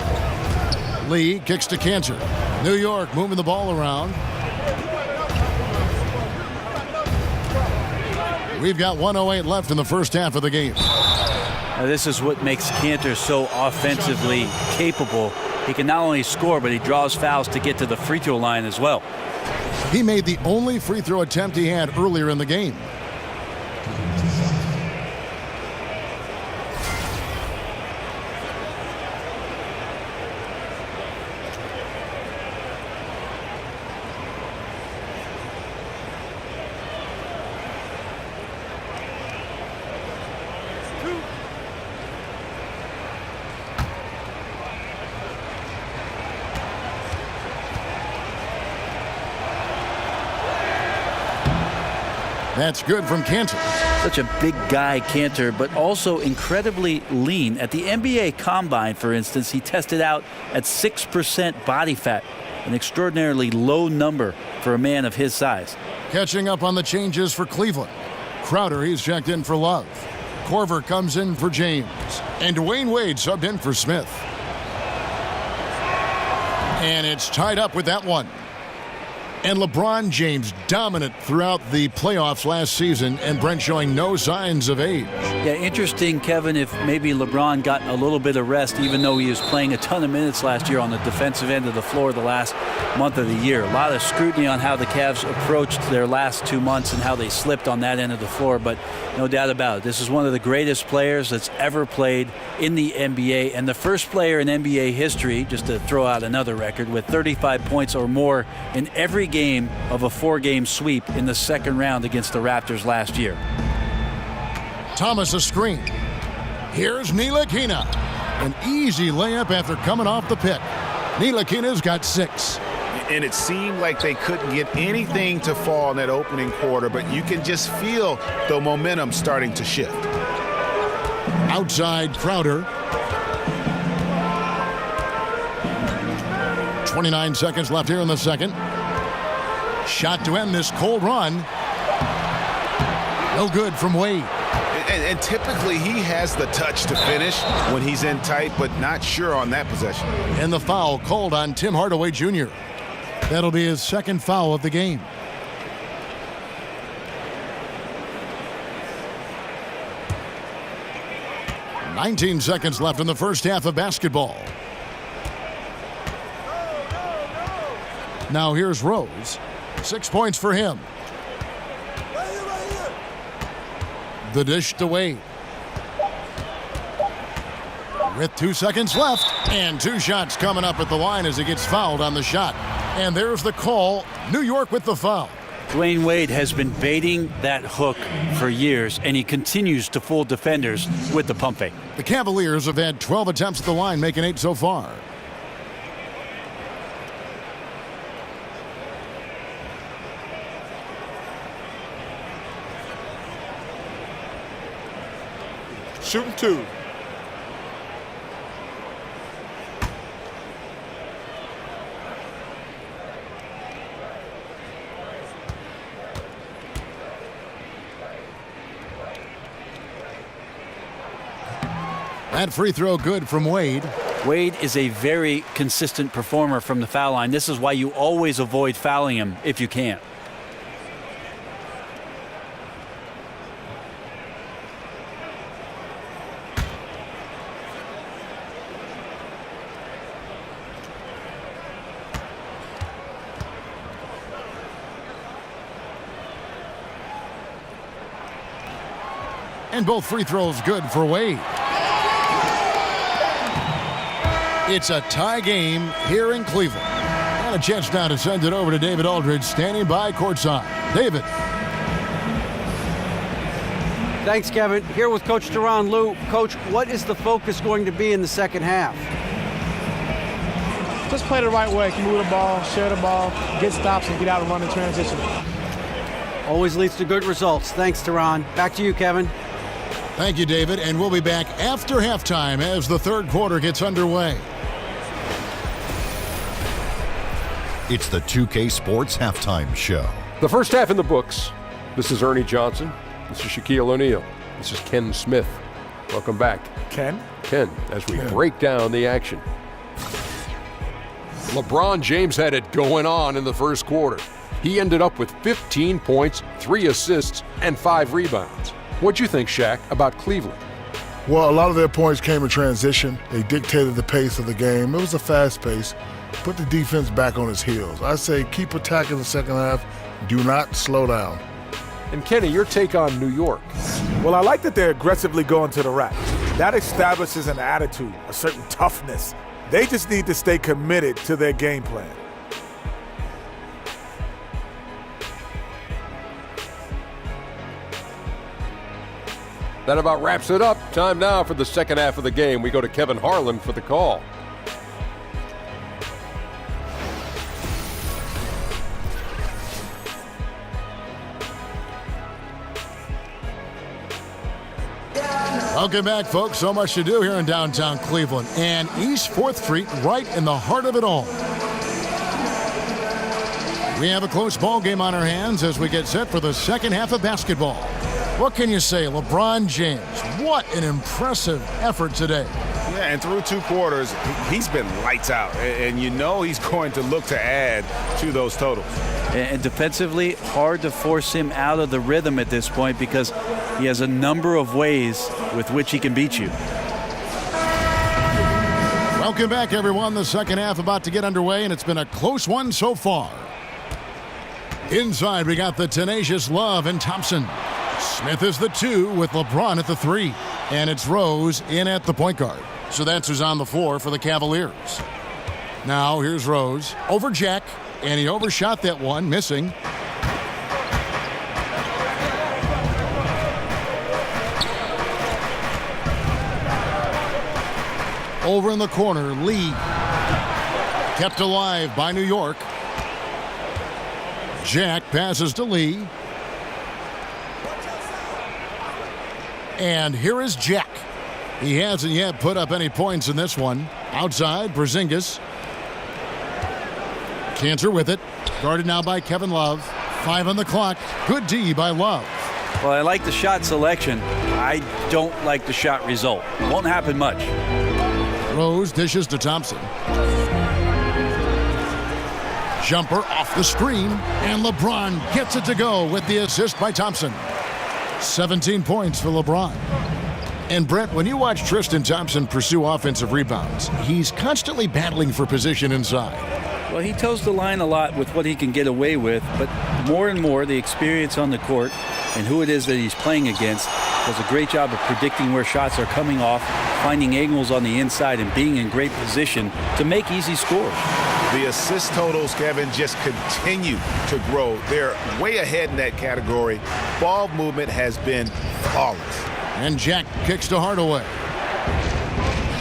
Lee kicks to Cantor. New York moving the ball around. We've got 1:08 left in the first half of the game. Now, this is what makes Cantor so offensively capable. He can not only score, but he draws fouls to get to the free throw line as well. He made the only free throw attempt he had earlier in the game. That's good from Cantor. Such a big guy, Cantor, but also incredibly lean. At the NBA Combine, for instance, he tested out at 6% body fat, an extraordinarily low number for a man of his size. Catching up on the changes for Cleveland. Crowder, he's checked in for Love. Korver comes in for James. And Dwayne Wade subbed in for Smith. And it's tied up with that one. And LeBron James dominant throughout the playoffs last season, and Brent showing no signs of age. Yeah, interesting, Kevin, if maybe LeBron got a little bit of rest, even though he was playing a ton of minutes last year on the defensive end of the floor the last month of the year. A lot of scrutiny on how the Cavs approached their last 2 months and how they slipped on that end of the floor, but no doubt about it. This is one of the greatest players that's ever played in the NBA, and the first player in NBA history, just to throw out another record, with 35 points or more in every game of a 4-game sweep in the second round against the Raptors last year. Thomas a screen. Here's Ntilikina. An easy layup after coming off the pick. Ntilikina's got 6. And it seemed like they couldn't get anything to fall in that opening quarter, but you can just feel the momentum starting to shift. Outside Crowder. 29 seconds left here in the second. Shot to end this cold run. No good from Wade. And typically he has the touch to finish when he's in tight, but not sure on that possession. And the foul called on Tim Hardaway Jr. That'll be his second foul of the game. "19 seconds left in the first half of basketball. Now here's Rose. 6 points for him. The dish to Wade. With 2 seconds left, and 2 shots coming up at the line as he gets fouled on the shot. And there's the call. New York with the foul. Dwayne Wade has been baiting that hook for years, and he continues to fool defenders with the pump fake. The Cavaliers have had 12 attempts at the line, making 8 so far. Shooting 2. That free throw good from Wade. Wade is a very consistent performer from the foul line. This is why you always avoid fouling him if you can. And both free throws good for Wade. It's a tie game here in Cleveland. And a chance now to send it over to David Aldridge, standing by courtside. David. Thanks, Kevin. Here with Coach Tyronn Lue. Coach, what is the focus going to be in the second half? Just play the right way. Move the ball, share the ball, get stops, and get out and run in transition. Always leads to good results. Thanks, Tyronn. Back to you, Kevin. Thank you, David. And we'll be back after halftime as the third quarter gets underway. It's the 2K Sports Halftime Show. The first half in the books. This is Ernie Johnson. This is Shaquille O'Neal. This is Ken Smith. Welcome back. Ken, as we break down the action. LeBron James had it going on in the first quarter. He ended up with 15 points, 3 assists, and 5 rebounds. What'd you think, Shaq, about Cleveland? Well, a lot of their points came in transition. They dictated the pace of the game. It was a fast pace. Put the defense back on its heels. I say keep attacking the second half. Do not slow down. And Kenny, your take on New York? Well, I like that they're aggressively going to the rack. That establishes an attitude, a certain toughness. They just need to stay committed to their game plan. That about wraps it up. Time now for the second half of the game. We go to Kevin Harlan for the call. Welcome back, folks. So much to do here in downtown Cleveland. And East 4th Street right in the heart of it all. We have a close ball game on our hands as we get set for the second half of basketball. What can you say? LeBron James, what an impressive effort today. Yeah, and through 2 quarters, he's been lights out. And you know he's going to look to add to those totals. And defensively, hard to force him out of the rhythm at this point because he has a number of ways with which he can beat you. Welcome back, everyone. The second half about to get underway, and it's been a close one so far. Inside, we got the tenacious Love and Thompson. Smith is the 2 with LeBron at the 3. And it's Rose in at the point guard. So that's who's on the floor for the Cavaliers. Now here's Rose over Jack. And he overshot that one, missing. Over in the corner, Lee. Kept alive by New York. Jack passes to Lee. And here is Jack. He hasn't yet put up any points in this one. Outside, Porzingis. Cantor with it. Guarded now by Kevin Love. 5 on the clock. Good D by Love. Well, I like the shot selection. I don't like the shot result. It won't happen much. Rose dishes to Thompson. Jumper off the screen. And LeBron gets it to go with the assist by Thompson. 17 points for LeBron. And Brett, when you watch Tristan Thompson pursue offensive rebounds, he's constantly battling for position inside. Well, he toes the line a lot with what he can get away with, but more and more the experience on the court and who it is that he's playing against does a great job of predicting where shots are coming off, finding angles on the inside, and being in great position to make easy scores. The assist totals, Kevin, just continue to grow. They're way ahead in that category. Ball movement has been flawless. And Jack kicks to Hardaway.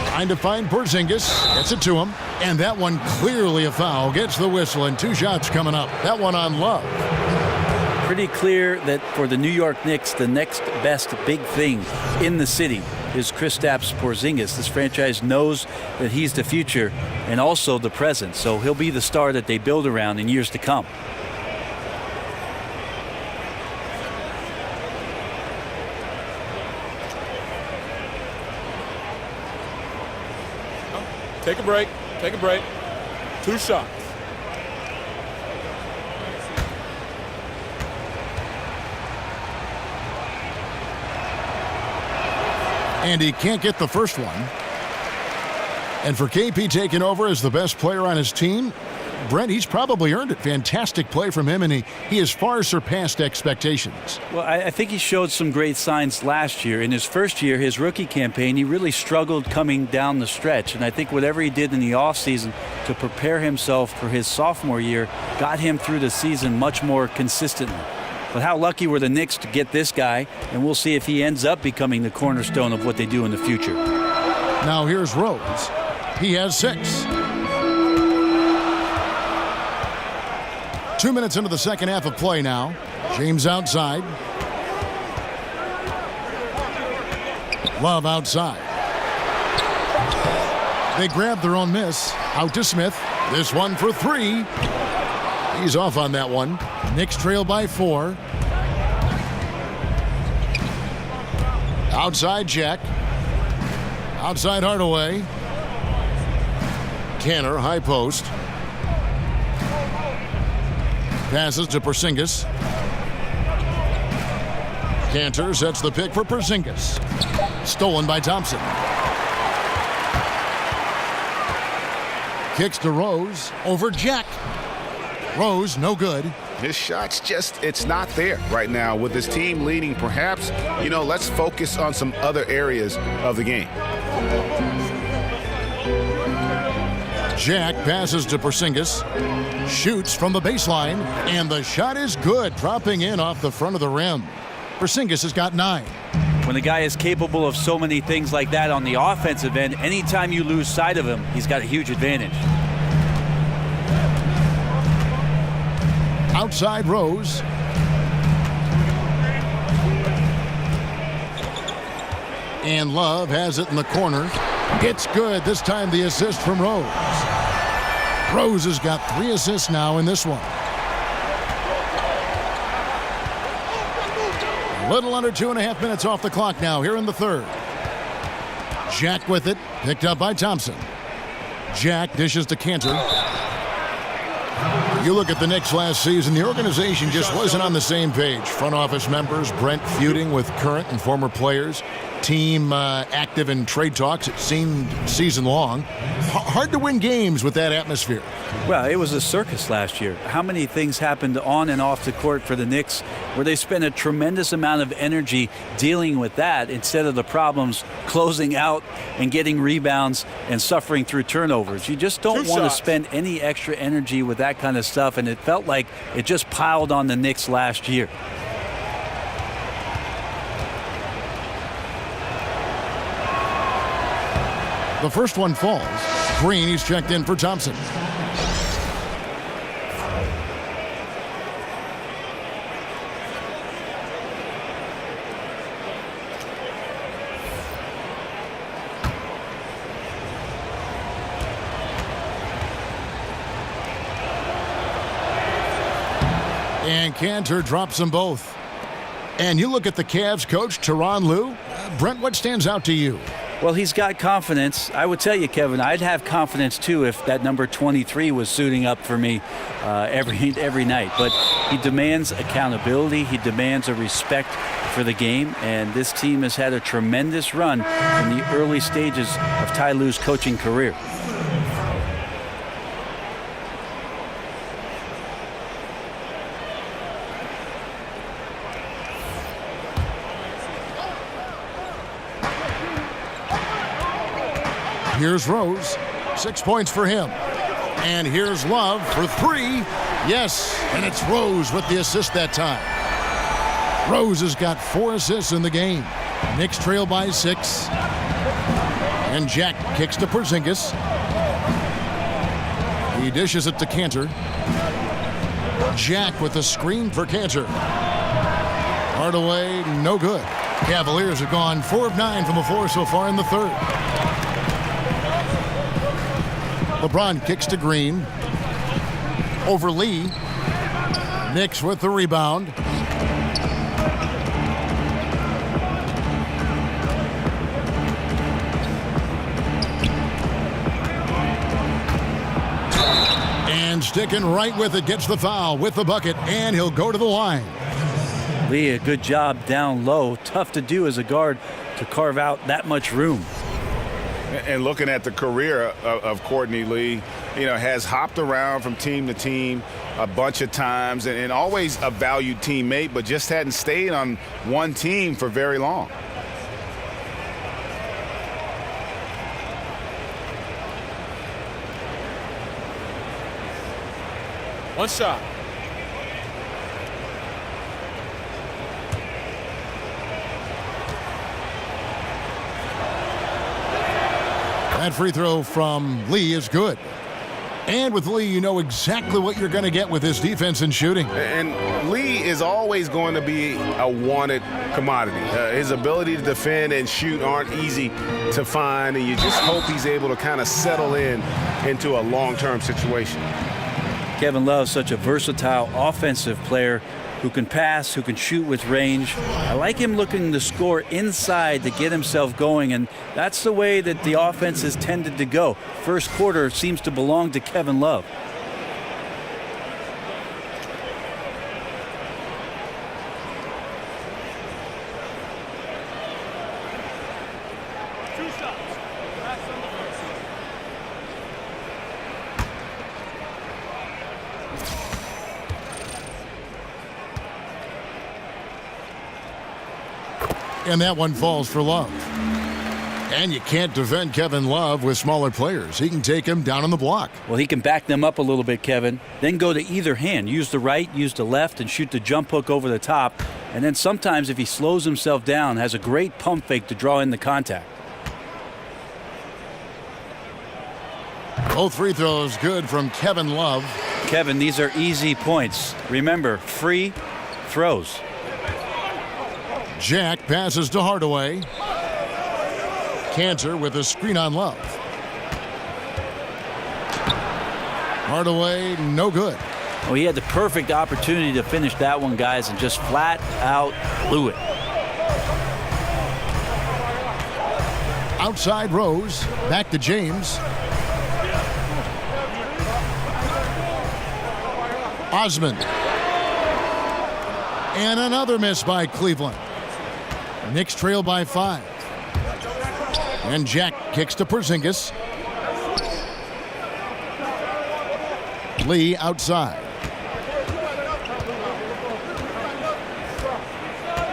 Trying to find Porzingis. Gets it to him. And that one clearly a foul. Gets the whistle, and 2 shots coming up. That one on Love. Pretty clear that for the New York Knicks, the next best big thing in the city is Kristaps Porzingis. This franchise knows that he's the future and also the present, so he'll be the star that they build around in years to come. Take a break. Take a break. 2 shots. And he can't get the first one. And for KP taking over as the best player on his team, Brent, he's probably earned it. Fantastic play from him, and he has far surpassed expectations. Well, I think he showed some great signs last year. In his first year, his rookie campaign, he really struggled coming down the stretch. And I think whatever he did in the offseason to prepare himself for his sophomore year got him through the season much more consistently. But how lucky were the Knicks to get this guy, and we'll see if he ends up becoming the cornerstone of what they do in the future. Now here's Rose. He has 6. 2 minutes into the second half of play now. James outside. Love outside. They grab their own miss. Out to Smith. This one for 3. He's off on that one. Knicks trail by 4. Outside Jack. Outside Hardaway. Cantor, high post. Passes to Porzingis. Cantor sets the pick for Porzingis. Stolen by Thompson. Kicks to Rose. Over Jack. Rose, no good. His shot's just, it's not there right now. With his team leading, perhaps, let's focus on some other areas of the game. Jack passes to Porzingis. Shoots from the baseline, and the shot is good, dropping in off the front of the rim. Porzingis has got 9. When a guy is capable of so many things like that on the offensive end, anytime you lose sight of him, he's got a huge advantage. Outside Rose. And Love has it in the corner. It's good. This time the assist from Rose. Rose has got 3 assists now in this one. A little under 2.5 minutes off the clock now here in the third. Jack with it, picked up by Thompson. Jack dishes to Cantor. You look at the Knicks last season, the organization just wasn't on the same page. Front office members, Brent feuding with current and former players. Team active in trade talks, it seemed season long. Hard to win games with that atmosphere. Well, it was a circus last year. How many things happened on and off the court for the Knicks where they spent a tremendous amount of energy dealing with that instead of the problems closing out and getting rebounds and suffering through turnovers. You just don't want to spend any extra energy with that kind of stuff, and it felt like it just piled on the Knicks last year. The first one falls. Green, he's checked in for Thompson. And Cantor drops them both. And you look at the Cavs coach, Tyronn Lue. Brent, what stands out to you? Well, he's got confidence. I would tell you, Kevin, I'd have confidence too if that number 23 was suiting up for me every night. But he demands accountability. He demands a respect for the game. And this team has had a tremendous run in the early stages of Ty Lue's coaching career. Here's Rose, 6 points for him. And here's Love for 3. Yes, and it's Rose with the assist that time. Rose has got 4 assists in the game. Knicks trail by 6. And Jack kicks to Porzingis. He dishes it to Cantor. Jack with the screen for Cantor. Hardaway, no good. Cavaliers have gone 4 of 9 from the floor so far in the third. LeBron kicks to Green. Over Lee. Knicks with the rebound. And sticking right with it, gets the foul with the bucket, and he'll go to the line. Lee, a good job down low. Tough to do as a guard to carve out that much room. And looking at the career of Courtney Lee, has hopped around from team to team a bunch of times and always a valued teammate, but just hadn't stayed on one team for very long. One shot. That free throw from Lee is good. And with Lee, you know exactly what you're going to get with his defense and shooting. And Lee is always going to be a wanted commodity. His ability to defend and shoot aren't easy to find, and you just hope he's able to kind of settle into a long-term situation. Kevin Love's such a versatile offensive player who can pass, who can shoot with range. I like him looking to score inside to get himself going, and that's the way that the offense has tended to go. First quarter seems to belong to Kevin Love. And that one falls for Love. And you can't defend Kevin Love with smaller players. He can take him down on the block. Well, he can back them up a little bit, Kevin. Then go to either hand. Use the right, use the left, and shoot the jump hook over the top. And then sometimes if he slows himself down, has a great pump fake to draw in the contact. Both free throws good from Kevin Love. Kevin, these are easy points. Remember, free throws. Jack passes to Hardaway. Cantor with a screen on Love. Hardaway, no good. Well, he had the perfect opportunity to finish that one, guys, and just flat out blew it. Outside Rose, back to James. Osmond. And another miss by Cleveland. Knicks trail by 5. And Jack kicks to Porzingis. Lee outside.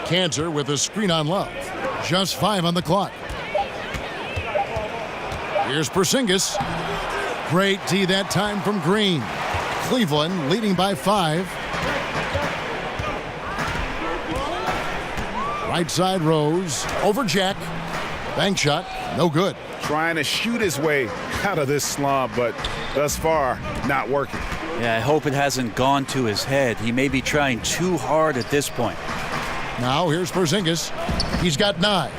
Cantor with a screen on Love. Just 5 on the clock. Here's Porzingis. Great D that time from Green. Cleveland leading by 5. Right side Rose. Over Jack. Bank shot. No good. Trying to shoot his way out of this slump, but thus far, not working. Yeah, I hope it hasn't gone to his head. He may be trying too hard at this point. Now here's Porzingis. He's got 9.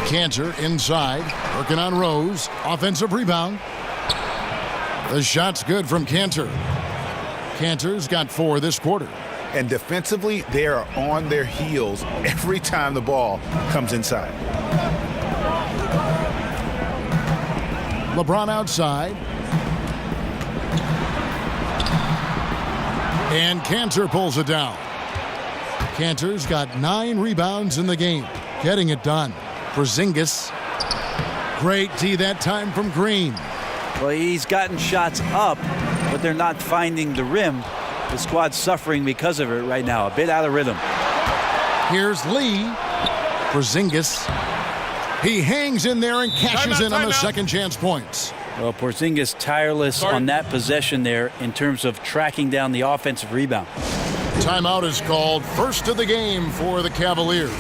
Cantor inside. Working on Rose. Offensive rebound. The shot's good from Cantor. Cantor's got 4 this quarter. And defensively, they are on their heels every time the ball comes inside. LeBron outside. And Cantor pulls it down. Cantor's got 9 rebounds in the game. Getting it done. Porzingis. Great D that time from Green. Well, he's gotten shots up, but they're not finding the rim. The squad's suffering because of it right now. A bit out of rhythm. Here's Lee. Porzingis. He hangs in there and cashes in on the second chance points. Well, Porzingis tireless on that possession there in terms of tracking down the offensive rebound. Timeout is called. First of the game for the Cavaliers.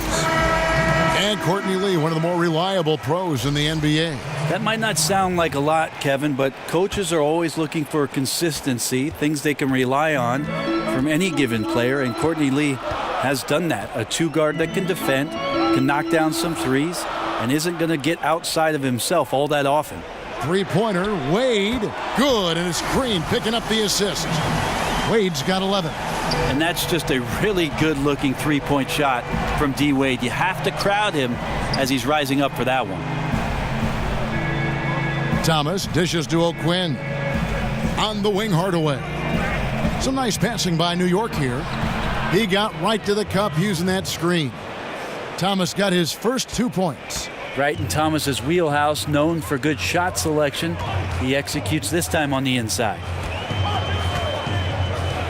And Courtney Lee, one of the more reliable pros in the NBA. That might not sound like a lot, Kevin, but coaches are always looking for consistency, things they can rely on from any given player, and Courtney Lee has done that. A 2-guard that can defend, can knock down some threes, and isn't going to get outside of himself all that often. Three-pointer, Wade, good, and it's Green picking up the assist. Wade's got 11. And that's just a really good-looking three-point shot from D. Wade. You have to crowd him as he's rising up for that one. Thomas dishes to O'Quinn. On the wing, Hardaway. Some nice passing by New York here. He got right to the cup using that screen. Thomas got his first 2 points. Right in Thomas's wheelhouse, known for good shot selection. He executes this time on the inside.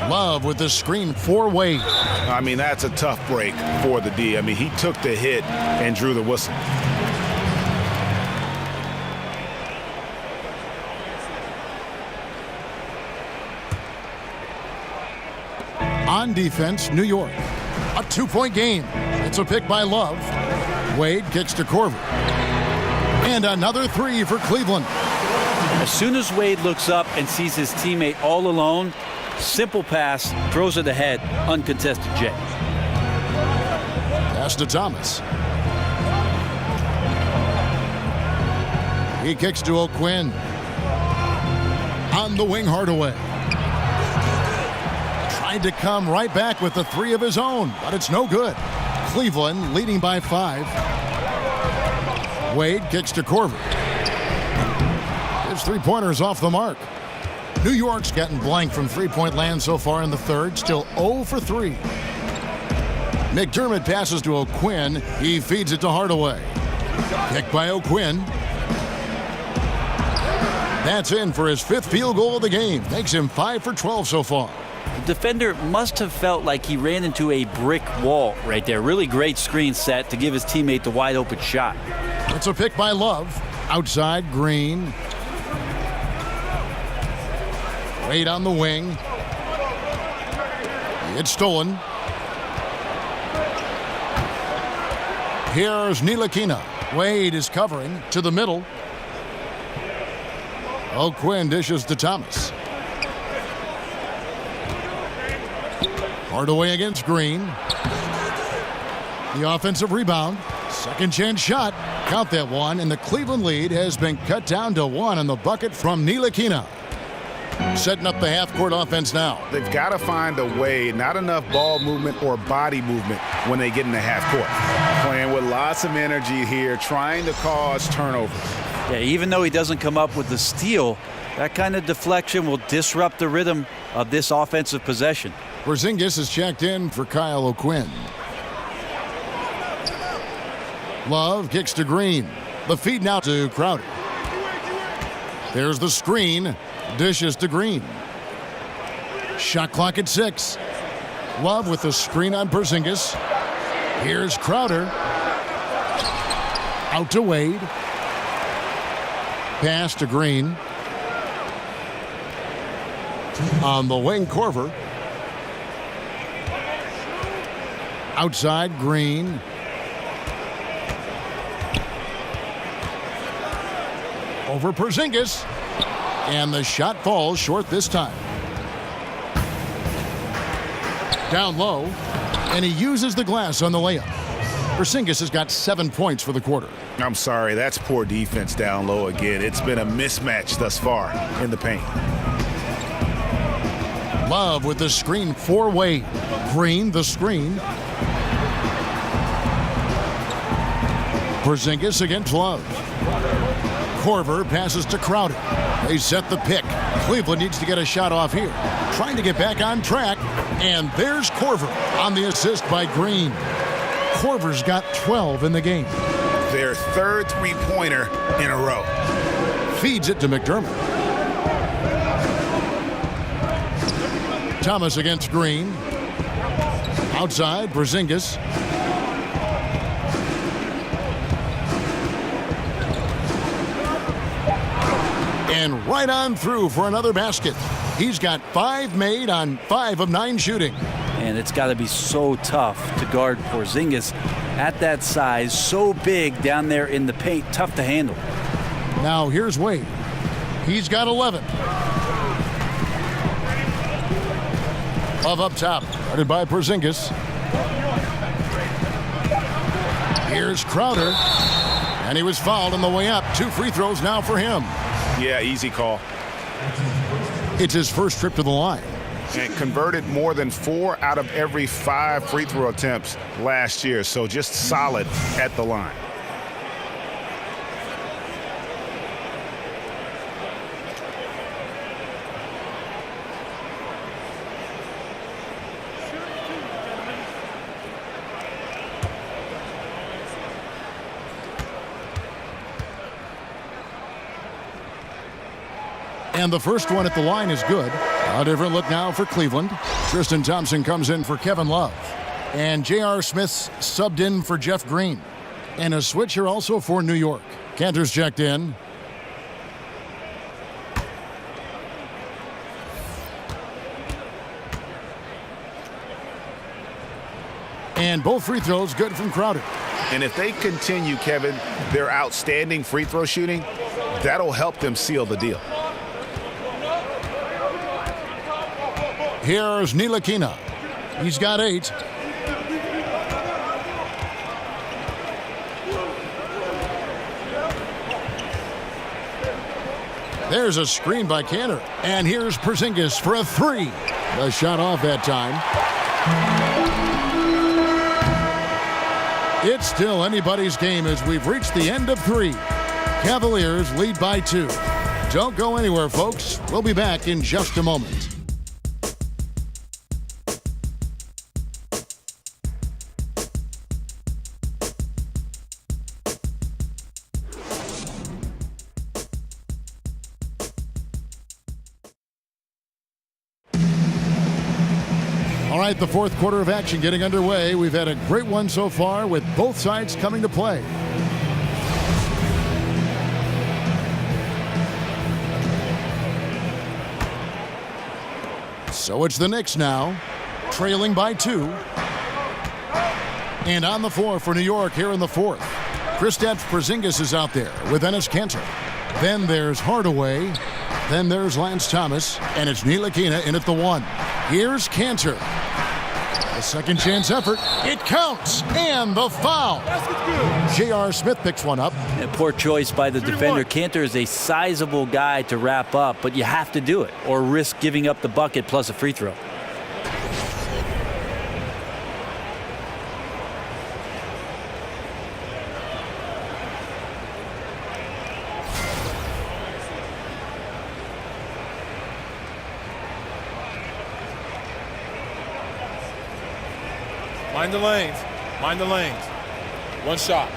Love with the screen for Wade. I mean, that's a tough break for the D. I mean, he took the hit and drew the whistle. On defense, New York. A 2-point game. It's a pick by Love. Wade kicks to Corver. And another 3 for Cleveland. As soon as Wade looks up and sees his teammate all alone, simple pass, throws it ahead, uncontested J. Pass to Thomas. He kicks to O'Quinn. On the wing, Hardaway. Tried to come right back with the 3 of his own, but it's no good. Cleveland leading by 5. Wade kicks to Corver. His 3-pointers off the mark. New York's gotten blank from three-point land so far in the third, still 0 for 3. McDermott passes to O'Quinn. He feeds it to Hardaway. Kick by O'Quinn. That's in for his 5th field goal of the game. Makes him 5 for 12 so far. The defender must have felt like he ran into a brick wall right there. Really great screen set to give his teammate the wide open shot. It's a pick by Love. Outside, Green. Wade on the wing. It's stolen. Here's Ntilikina. Wade is covering to the middle. O'Quinn dishes to Thomas. Hardaway against Green. The offensive rebound. Second chance shot. Count that one, and the Cleveland lead has been cut down to 1 on the bucket from Ntilikina. Setting up the half-court offense now. They've got to find a way, not enough ball movement or body movement when they get in the half-court. Playing with lots of energy here, trying to cause turnovers. Yeah, even though he doesn't come up with the steal, that kind of deflection will disrupt the rhythm of this offensive possession. Porzingis is checked in for Kyle O'Quinn. Love kicks to Green. The feed now to Crowder. There's the screen. Dishes to Green. Shot clock at 6. Love with the screen on Porzingis. Here's Crowder. Out to Wade. Pass to Green. On the wing, Korver. Outside, Green. Over Porzingis. And the shot falls short this time. Down low. And he uses the glass on the layup. Porzingis has got 7 points for the quarter. I'm sorry, that's poor defense down low again. It's been a mismatch thus far in the paint. Love with the screen for Wade. Green, the screen. Porzingis against Love. Korver passes to Crowder. They set the pick. Cleveland needs to get a shot off here. Trying to get back on track. And there's Korver on the assist by Green. Korver's got 12 in the game. Their third three-pointer in a row. Feeds it to McDermott. Thomas against Green. Outside, Porzingis. And right on through for another basket. He's got 5 made on 5 of 9 shooting. And it's got to be so tough to guard Porzingis at that size, so big down there in the paint, tough to handle. Now here's Wade. He's got 11. Love up top, guarded by Porzingis. Here's Crowder. And he was fouled on the way up. 2 free throws now for him. Yeah, easy call. It's his first trip to the line. And converted more than 4 out of every 5 free throw attempts last year. So just solid at the line. And the first one at the line is good. A different look now for Cleveland. Tristan Thompson comes in for Kevin Love. And J.R. Smith's subbed in for Jeff Green. And a switch here also for New York. Cantor's checked in. And both free throws good from Crowder. And if they continue, Kevin, their outstanding free throw shooting, that'll help them seal the deal. Here's Ntilikina. He's got 8. There's a screen by Cantor. And here's Porzingis for a 3. The shot off that time. It's still anybody's game as we've reached the end of 3. Cavaliers lead by 2. Don't go anywhere, folks. We'll be back in just a moment. All right, the fourth quarter of action getting underway. We've had a great one so far with both sides coming to play. So it's the Knicks now, trailing by 2. And on the floor for New York here in the fourth. Kristaps Porzingis is out there with Enes Kanter. Then there's Hardaway. Then there's Lance Thomas. And it's Ntilikina in at the 1. Here's Kanter. The second chance effort. It counts, and the foul. J.R. Smith picks one up. A poor choice by the defender. Cantor is a sizable guy to wrap up, but you have to do it or risk giving up the bucket plus a free throw. Mind the lanes. Mind the lanes. One shot.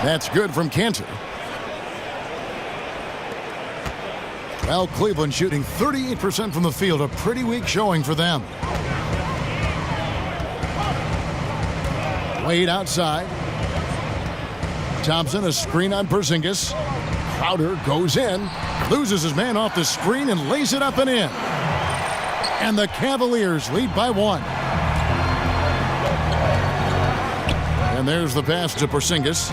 That's good from Cantor. Well, Cleveland shooting 38% from the field. A pretty weak showing for them. Wade outside. Thompson, a screen on Porzingis. Crowder goes in, loses his man off the screen and lays it up and in. And the Cavaliers lead by 1. And there's the pass to Porzingis.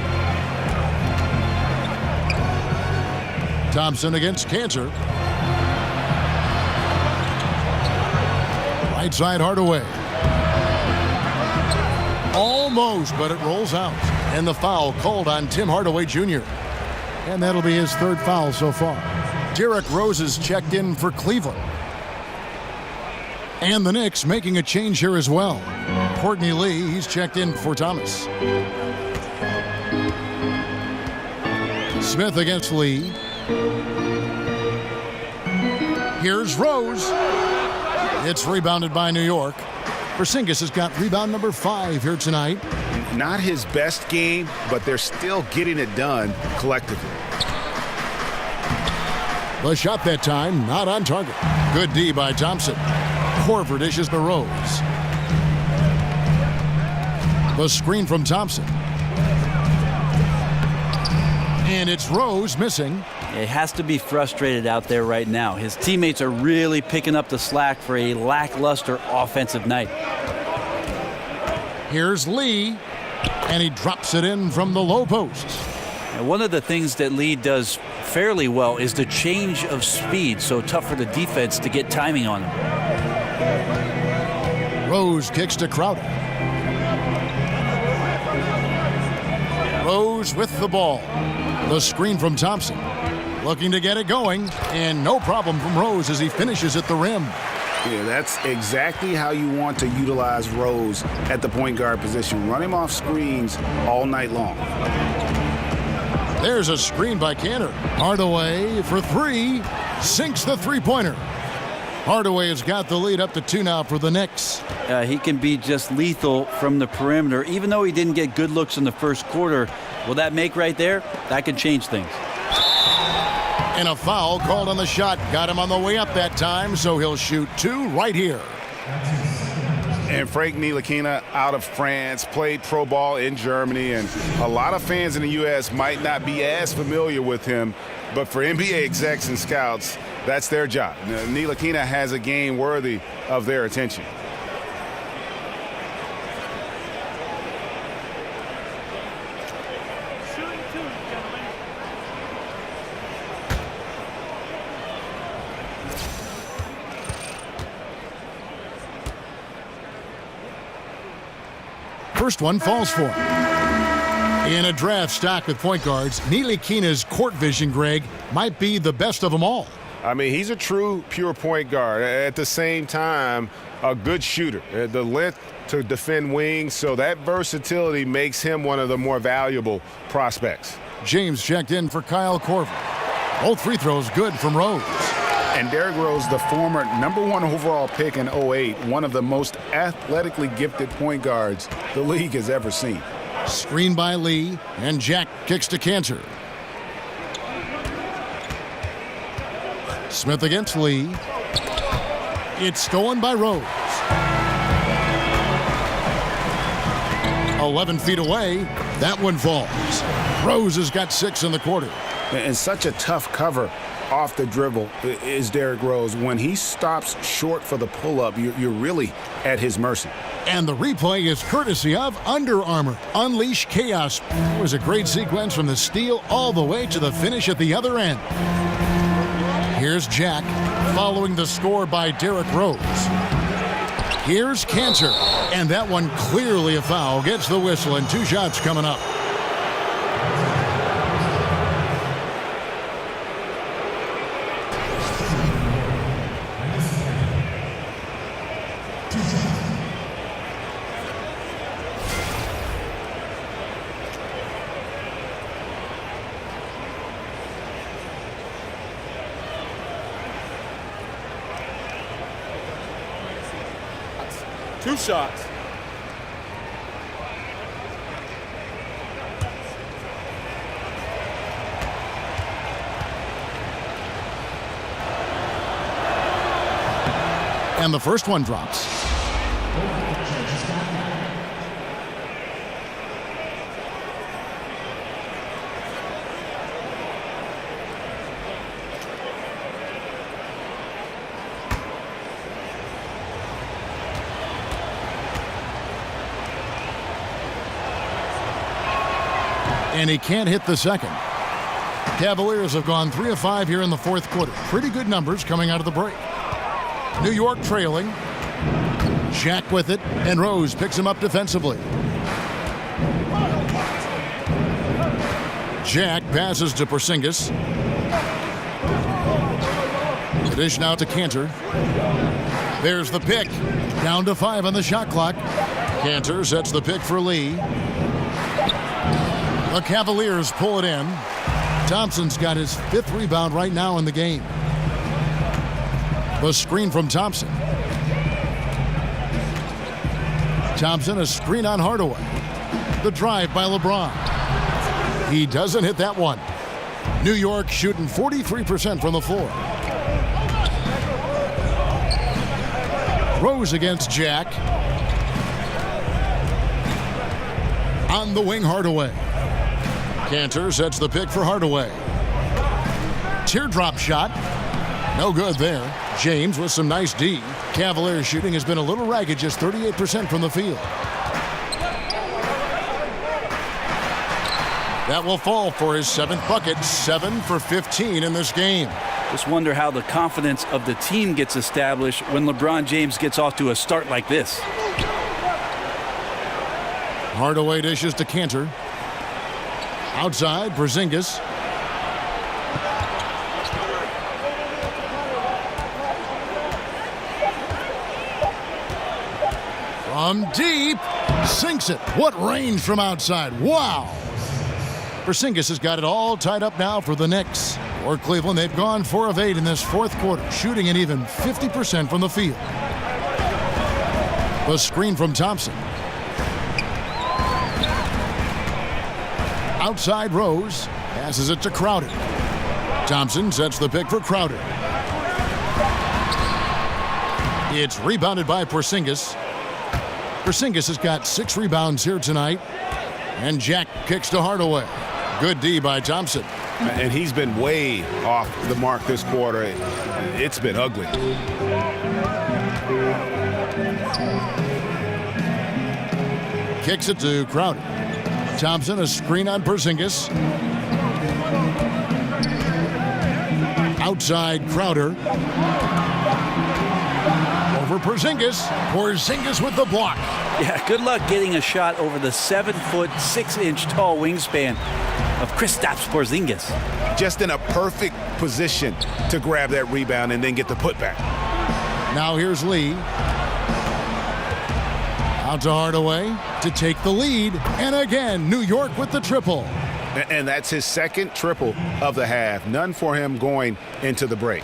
Thompson against Cantor. Right side Hardaway. Almost, but it rolls out. And the foul called on Tim Hardaway Jr. And that'll be his 3rd foul so far. Derrick Rose is checked in for Cleveland. And the Knicks making a change here as well. Courtney Lee, he's checked in for Thomas. Smith against Lee. Here's Rose. It's rebounded by New York. Porzingis has got rebound number 5 here tonight. Not his best game, but they're still getting it done collectively. The shot that time, not on target. Good D by Thompson. Korver dishes to Rose. The screen from Thompson. And it's Rose missing. He has to be frustrated out there right now. His teammates are really picking up the slack for a lackluster offensive night. Here's Lee, and he drops it in from the low post. And one of the things that Lee does fairly well is the change of speed, so tough for the defense to get timing on him. Rose kicks to Crowder. Rose with the ball. The screen from Thompson. Looking to get it going, and no problem from Rose as he finishes at the rim. Yeah, that's exactly how you want to utilize Rose at the point guard position. Run him off screens all night long. There's a screen by Cantor. Hardaway for 3. Sinks the three-pointer. Hardaway has got the lead up to 2 now for the Knicks. He can be just lethal from the perimeter. Even though he didn't get good looks in the first quarter, will that make right there? That could change things. And a foul called on the shot. Got him on the way up that time, so he'll shoot 2 right here. And Frank Ntilikina out of France, played pro ball in Germany, and a lot of fans in the U.S. might not be as familiar with him, but for NBA execs and scouts, that's their job. Ntilikina has a game worthy of their attention. First one falls for him. In a draft stocked with point guards, Ntilikina's court vision, Greg, might be the best of them all. I mean, he's a true pure point guard. At the same time, a good shooter. The length to defend wings, so that versatility makes him one of the more valuable prospects. James checked in for Kyle Korver. Both free throws good from Rose. And Derrick Rose, the former #1 overall pick in 2008, one of the most athletically gifted point guards the league has ever seen. Screen by Lee, and Jack kicks to Cantor. Smith against Lee. It's stolen by Rose. 11 feet away. That one falls. Rose has got 6 in the quarter. And such a tough cover off the dribble is Derrick Rose. When he stops short for the pull-up, you're really at his mercy. And the replay is courtesy of Under Armour. Unleash chaos. It was a great sequence from the steal all the way to the finish at the other end. Here's Jack following the score by Derrick Rose. Here's Cantor, and that one clearly a foul. Gets the whistle, and 2 shots coming up. Two shots. And the first one drops. And he can't hit the second. Cavaliers have gone 3 of 5 here in the fourth quarter. Pretty good numbers coming out of the break. New York trailing. Jack with it, and Rose picks him up defensively. Jack passes to Porzingis. The dish now to Cantor. There's the pick. Down to 5 on the shot clock. Cantor sets the pick for Lee. The Cavaliers pull it in. Thompson's got his 5th rebound right now in the game. The screen from Thompson. Thompson, a screen on Hardaway. The drive by LeBron. He doesn't hit that one. New York shooting 43% from the floor. Rose against Jack. On the wing, Hardaway. Cantor sets the pick for Hardaway. Teardrop shot. No good there. James with some nice D. Cavaliers shooting has been a little ragged, just 38% from the field. That will fall for his 7th bucket, 7 for 15 in this game. Just wonder how the confidence of the team gets established when LeBron James gets off to a start like this. Hardaway dishes to Cantor. Outside, Porzingis. From deep, sinks it. What range from outside. Wow. Porzingis has got it all tied up now for the Knicks. For Cleveland, they've gone 4 of 8 in this fourth quarter, shooting an even 50% from the field. The screen from Thompson. Outside Rose, passes it to Crowder. Thompson sets the pick for Crowder. It's rebounded by Porzingis. Porzingis has got 6 rebounds here tonight. And Jack kicks to Hardaway. Good D by Thompson. And he's been way off the mark this quarter. It's been ugly. Kicks it to Crowder. Thompson, a screen on Porzingis. Outside Crowder. Over Porzingis. Porzingis with the block. Yeah, good luck getting a shot over the 7-foot, 6-inch tall wingspan of Kristaps Porzingis. Just in a perfect position to grab that rebound and then get the putback. Now here's Lee. Out to Hardaway to take the lead. And again, New York with the triple. And that's his 2nd triple of the half. None for him going into the break.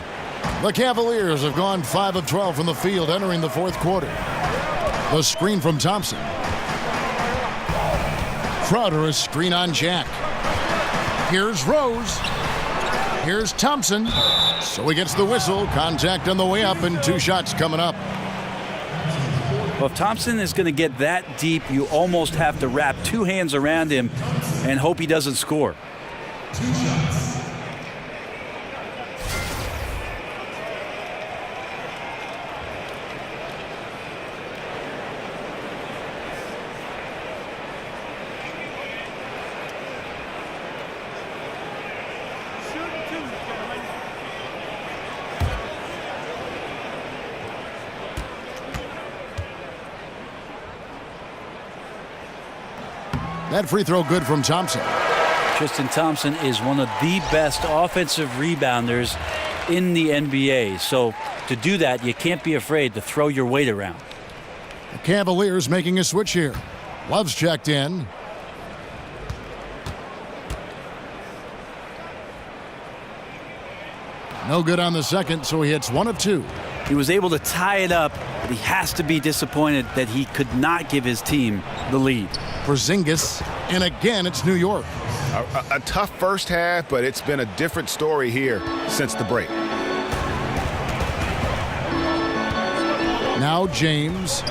The Cavaliers have gone 5 of 12 from the field entering the fourth quarter. The screen from Thompson. Crowder, a screen on Jack. Here's Rose. Here's Thompson. So he gets the whistle. Contact on the way up and 2 shots coming up. Well, if Thompson is going to get that deep, you almost have to wrap 2 hands around him and hope he doesn't score. That free throw good from Thompson. Tristan Thompson is one of the best offensive rebounders in the NBA. So to do that, you can't be afraid to throw your weight around. The Cavaliers making a switch here. Love's checked in. No good on the second, so he hits 1 of 2. He was able to tie it up, but he has to be disappointed that he could not give his team the lead. Porzingis, and again it's New York. A tough first half, but it's been a different story here since the break. Now James.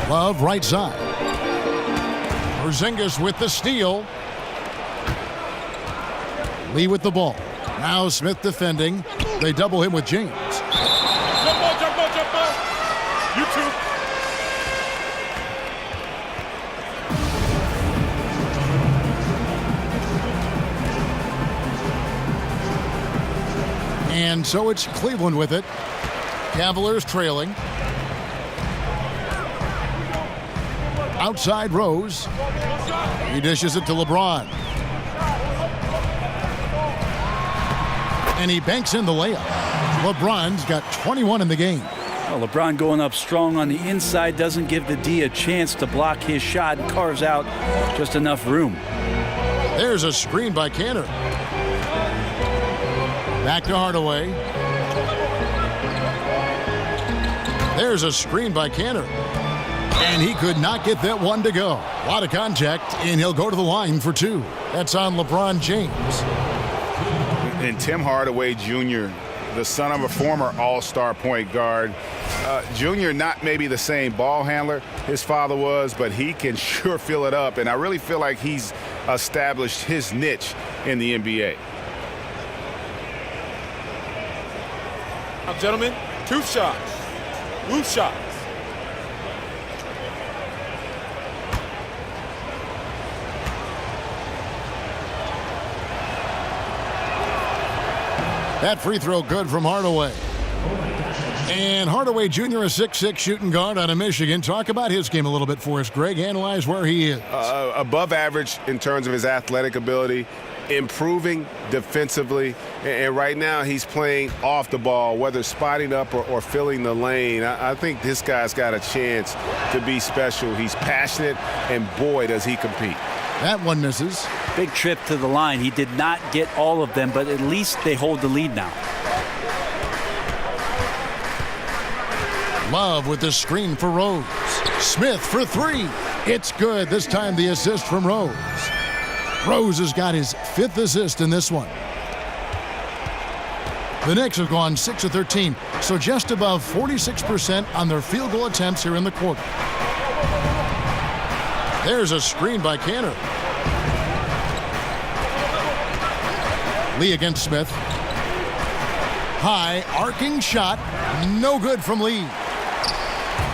Love right side. Porzingis with the steal. Lee with the ball. Now Smith defending. They double him with James. Jump ball, jump ball, jump ball. You too. And so it's Cleveland with it. Cavaliers trailing. Outside Rose. He dishes it to LeBron. And he banks in the layup. LeBron's got 21 in the game. Well, LeBron going up strong on the inside doesn't give the D a chance to block his shot and carves out just enough room. There's a screen by Cantor. Back to Hardaway. There's a screen by Cantor. And he could not get that one to go. A lot of contact, and he'll go to the line for 2. That's on LeBron James. And Tim Hardaway Jr., the son of a former all-star point guard. Jr. not maybe the same ball handler his father was, but he can sure fill it up. And I really feel like he's established his niche in the NBA. Now, gentlemen, 2 shots. Loose shots. That free throw good from Hardaway. And Hardaway Jr., a 6'6" shooting guard out of Michigan. Talk about his game a little bit for us, Greg. Analyze where he is. Above average in terms of his athletic ability, improving defensively, and right now he's playing off the ball, whether spotting up or filling the lane. I think this guy's got a chance to be special. He's passionate, and boy, does he compete. That one misses. Big trip to the line. He did not get all of them, but at least they hold the lead now. Love with the screen for Rose. Smith for 3. It's good. This time the assist from Rose. Rose has got his 5th assist in this one. The Knicks have gone 6 of 13, so just above 46% on their field goal attempts here in the quarter. There's a screen by Cantor. Lee against Smith. High, arcing shot. No good from Lee.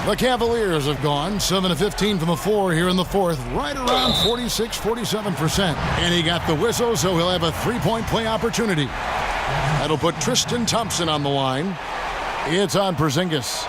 The Cavaliers have gone 7 of 15 from the floor here in the fourth, right around 46-47%. And he got the whistle, so he'll have a 3-point play opportunity. That'll put Tristan Thompson on the line. It's on Porzingis.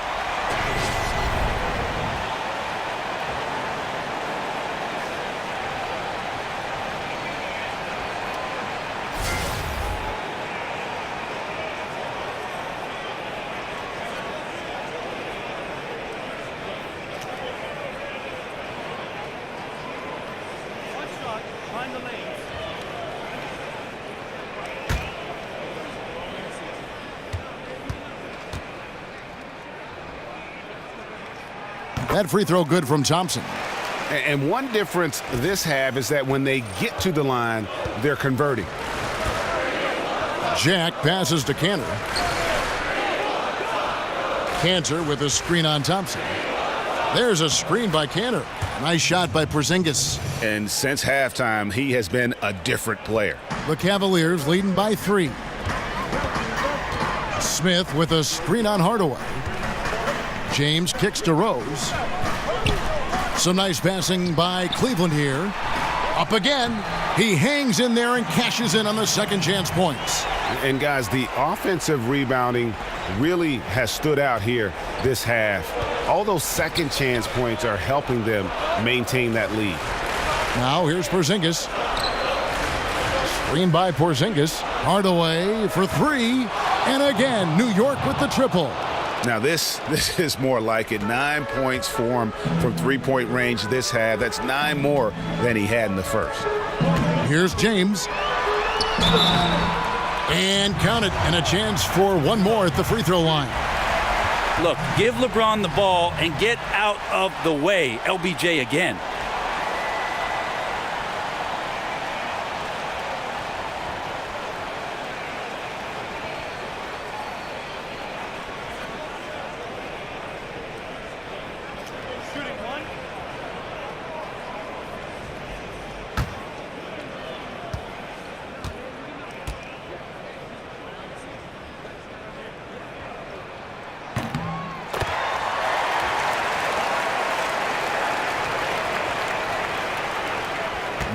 That free throw good from Thompson. And one difference this half is that when they get to the line, they're converting. Jack passes to Cantor. Cantor with a screen on Thompson. There's a screen by Cantor. Nice shot by Porzingis. And since halftime, he has been a different player. The Cavaliers leading by 3. Smith with a screen on Hardaway. James kicks to Rose. Some nice passing by Cleveland here. Up again. He hangs in there and cashes in on the second chance points. And guys, the offensive rebounding really has stood out here this half. All those second chance points are helping them maintain that lead. Now here's Porzingis. Screen by Porzingis. Hardaway for three. And again, New York with the triple. Now this is more like it. 9 points for him from three-point range this half. That's 9 more than he had in the first. Here's James. And count it. And a chance for one more at the free throw line. Look, give LeBron the ball and get out of the way. LBJ again.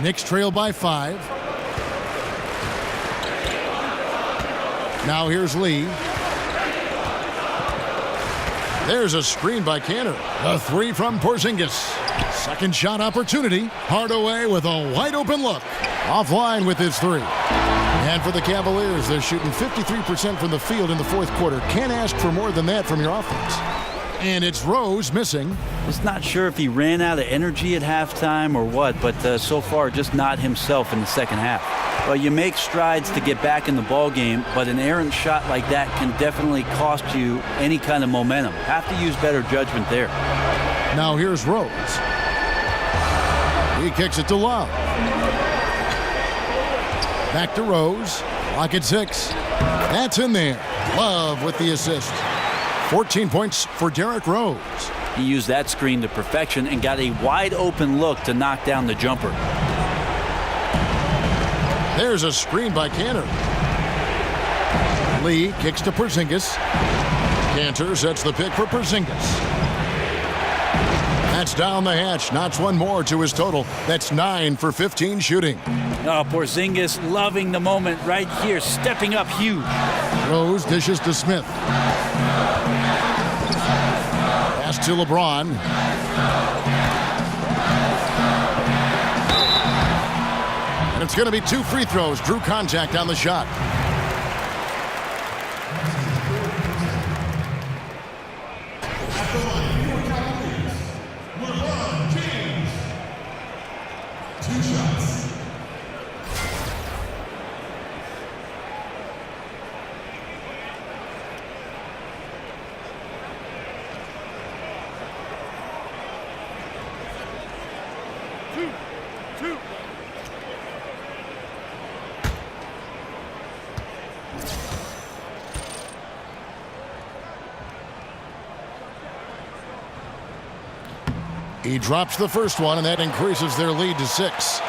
Knicks trail by 5. Now here's Lee. There's a screen by Cantor. A three from Porzingis. Second shot opportunity. Hardaway with a wide open look. Offline with his three. And for the Cavaliers, they're shooting 53% from the field in the fourth quarter. Can't ask for more than that from your offense. And it's Rose missing. Just not sure if he ran out of energy at halftime or what, but so far just not himself in the second half. Well, you make strides to get back in the ball game, but an errant shot like that can definitely cost you any kind of momentum. Have to use better judgment there. Now here's Rose. He kicks it to Love. Back to Rose. Lock at 6. That's in there. Love with the assist. 14 points for Derrick Rose. He used that screen to perfection and got a wide open look to knock down the jumper. There's a screen by Cantor. Lee kicks to Porzingis. Cantor sets the pick for Porzingis. That's down the hatch. Notch one more to his total. That's 9 for 15 shooting. Oh, Porzingis loving the moment right here, stepping up huge. Rose dishes to Smith. Pass to LeBron. And it's going to be 2 free throws. Drew contact on the shot. He drops the first one, and that increases their lead to 6.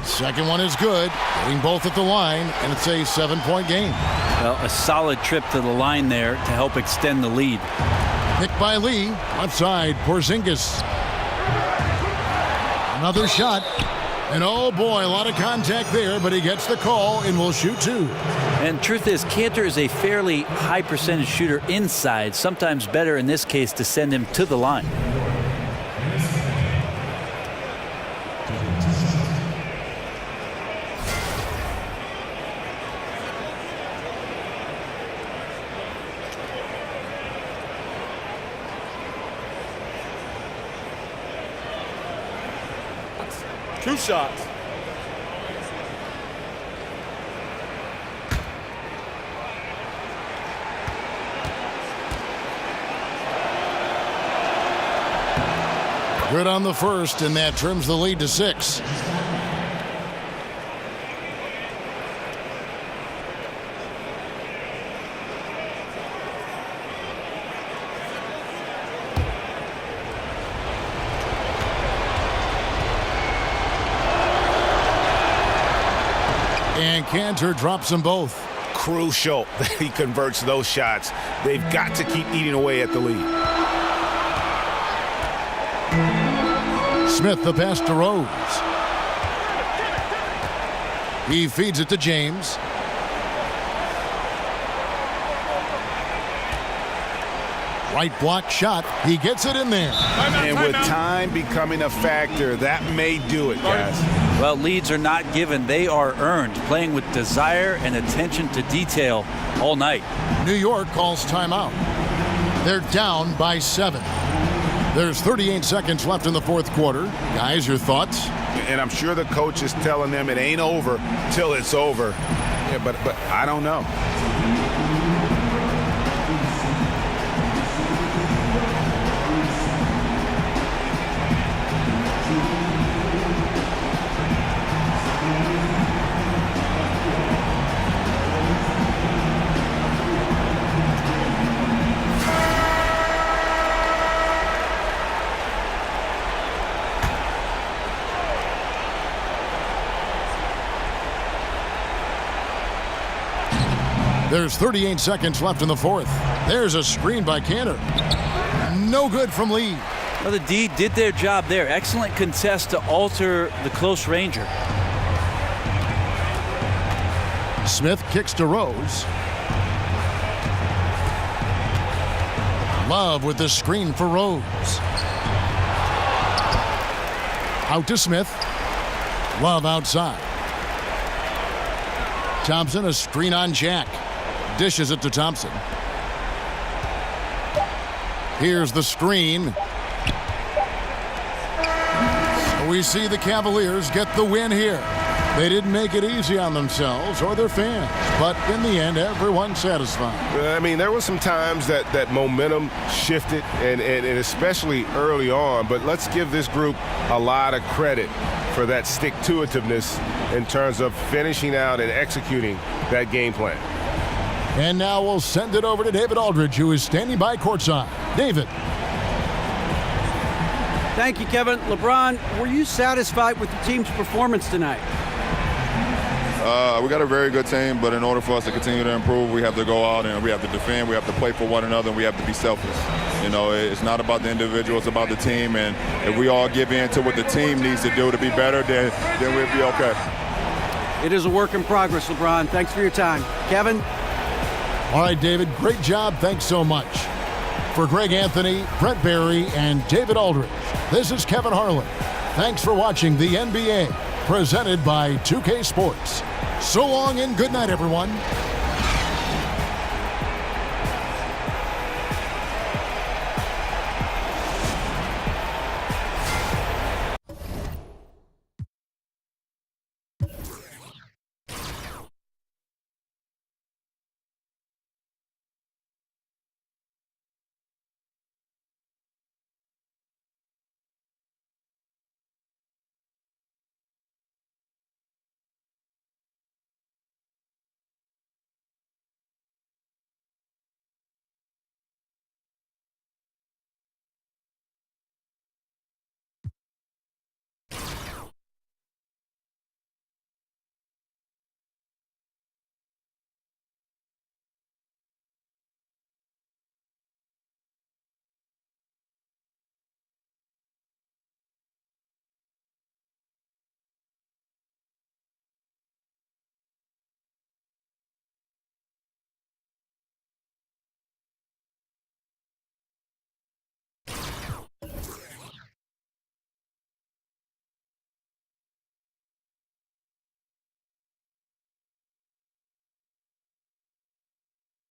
Second one is good. Getting both at the line, and it's a 7-point game. Well, a solid trip to the line there to help extend the lead. Picked by Lee. Left side, Porzingis. Another shot. And oh boy, a lot of contact there, but he gets the call and will shoot 2. And truth is, Cantor is a fairly high percentage shooter inside. Sometimes better in this case to send him to the line. Two shots. Good on the first, and that trims the lead to 6. And Cantor drops them both. Crucial that he converts those shots. They've got to keep eating away at the lead. Smith the pass to Rose. He feeds it to James. Right block shot. He gets it in there. And with time becoming a factor, that may do it, guys. Well, leads are not given. They are earned, playing with desire and attention to detail all night. New York calls timeout. They're down by 7. There's 38 seconds left in the fourth quarter. Guys, your thoughts? And I'm sure the coach is telling them it ain't over till it's over. Yeah, but I don't know. There's 38 seconds left in the fourth. There's a screen by Cantor. No good from Lee. Well, the D did their job there. Excellent contest to alter the close ranger. Smith kicks to Rose. Love with the screen for Rose. Out to Smith. Love outside. Thompson, a screen on Jack. Dishes it to Thompson. Here's the screen. So we see the Cavaliers get the win here. They didn't make it easy on themselves or their fans, but in the end, everyone's satisfied. I mean, there were some times that momentum shifted, and especially early on, but let's give this group a lot of credit for that stick-to-itiveness in terms of finishing out and executing that game plan. And now we'll send it over to David Aldridge, who is standing by courtside. David. Thank you, Kevin. LeBron, were you satisfied with the team's performance tonight? We got a very good team, but in order for us to continue to improve, we have to go out and we have to defend, we have to play for one another, and we have to be selfless. You know, it's not about the individual, it's about the team, and if we all give in to what the team needs to do to be better, then we'll be okay. It is a work in progress, LeBron. Thanks for your time. Kevin? All right, David, great job. Thanks so much. For Greg Anthony, Brent Barry, and David Aldridge, this is Kevin Harlan. Thanks for watching the NBA, presented by 2K Sports. So long and good night, everyone.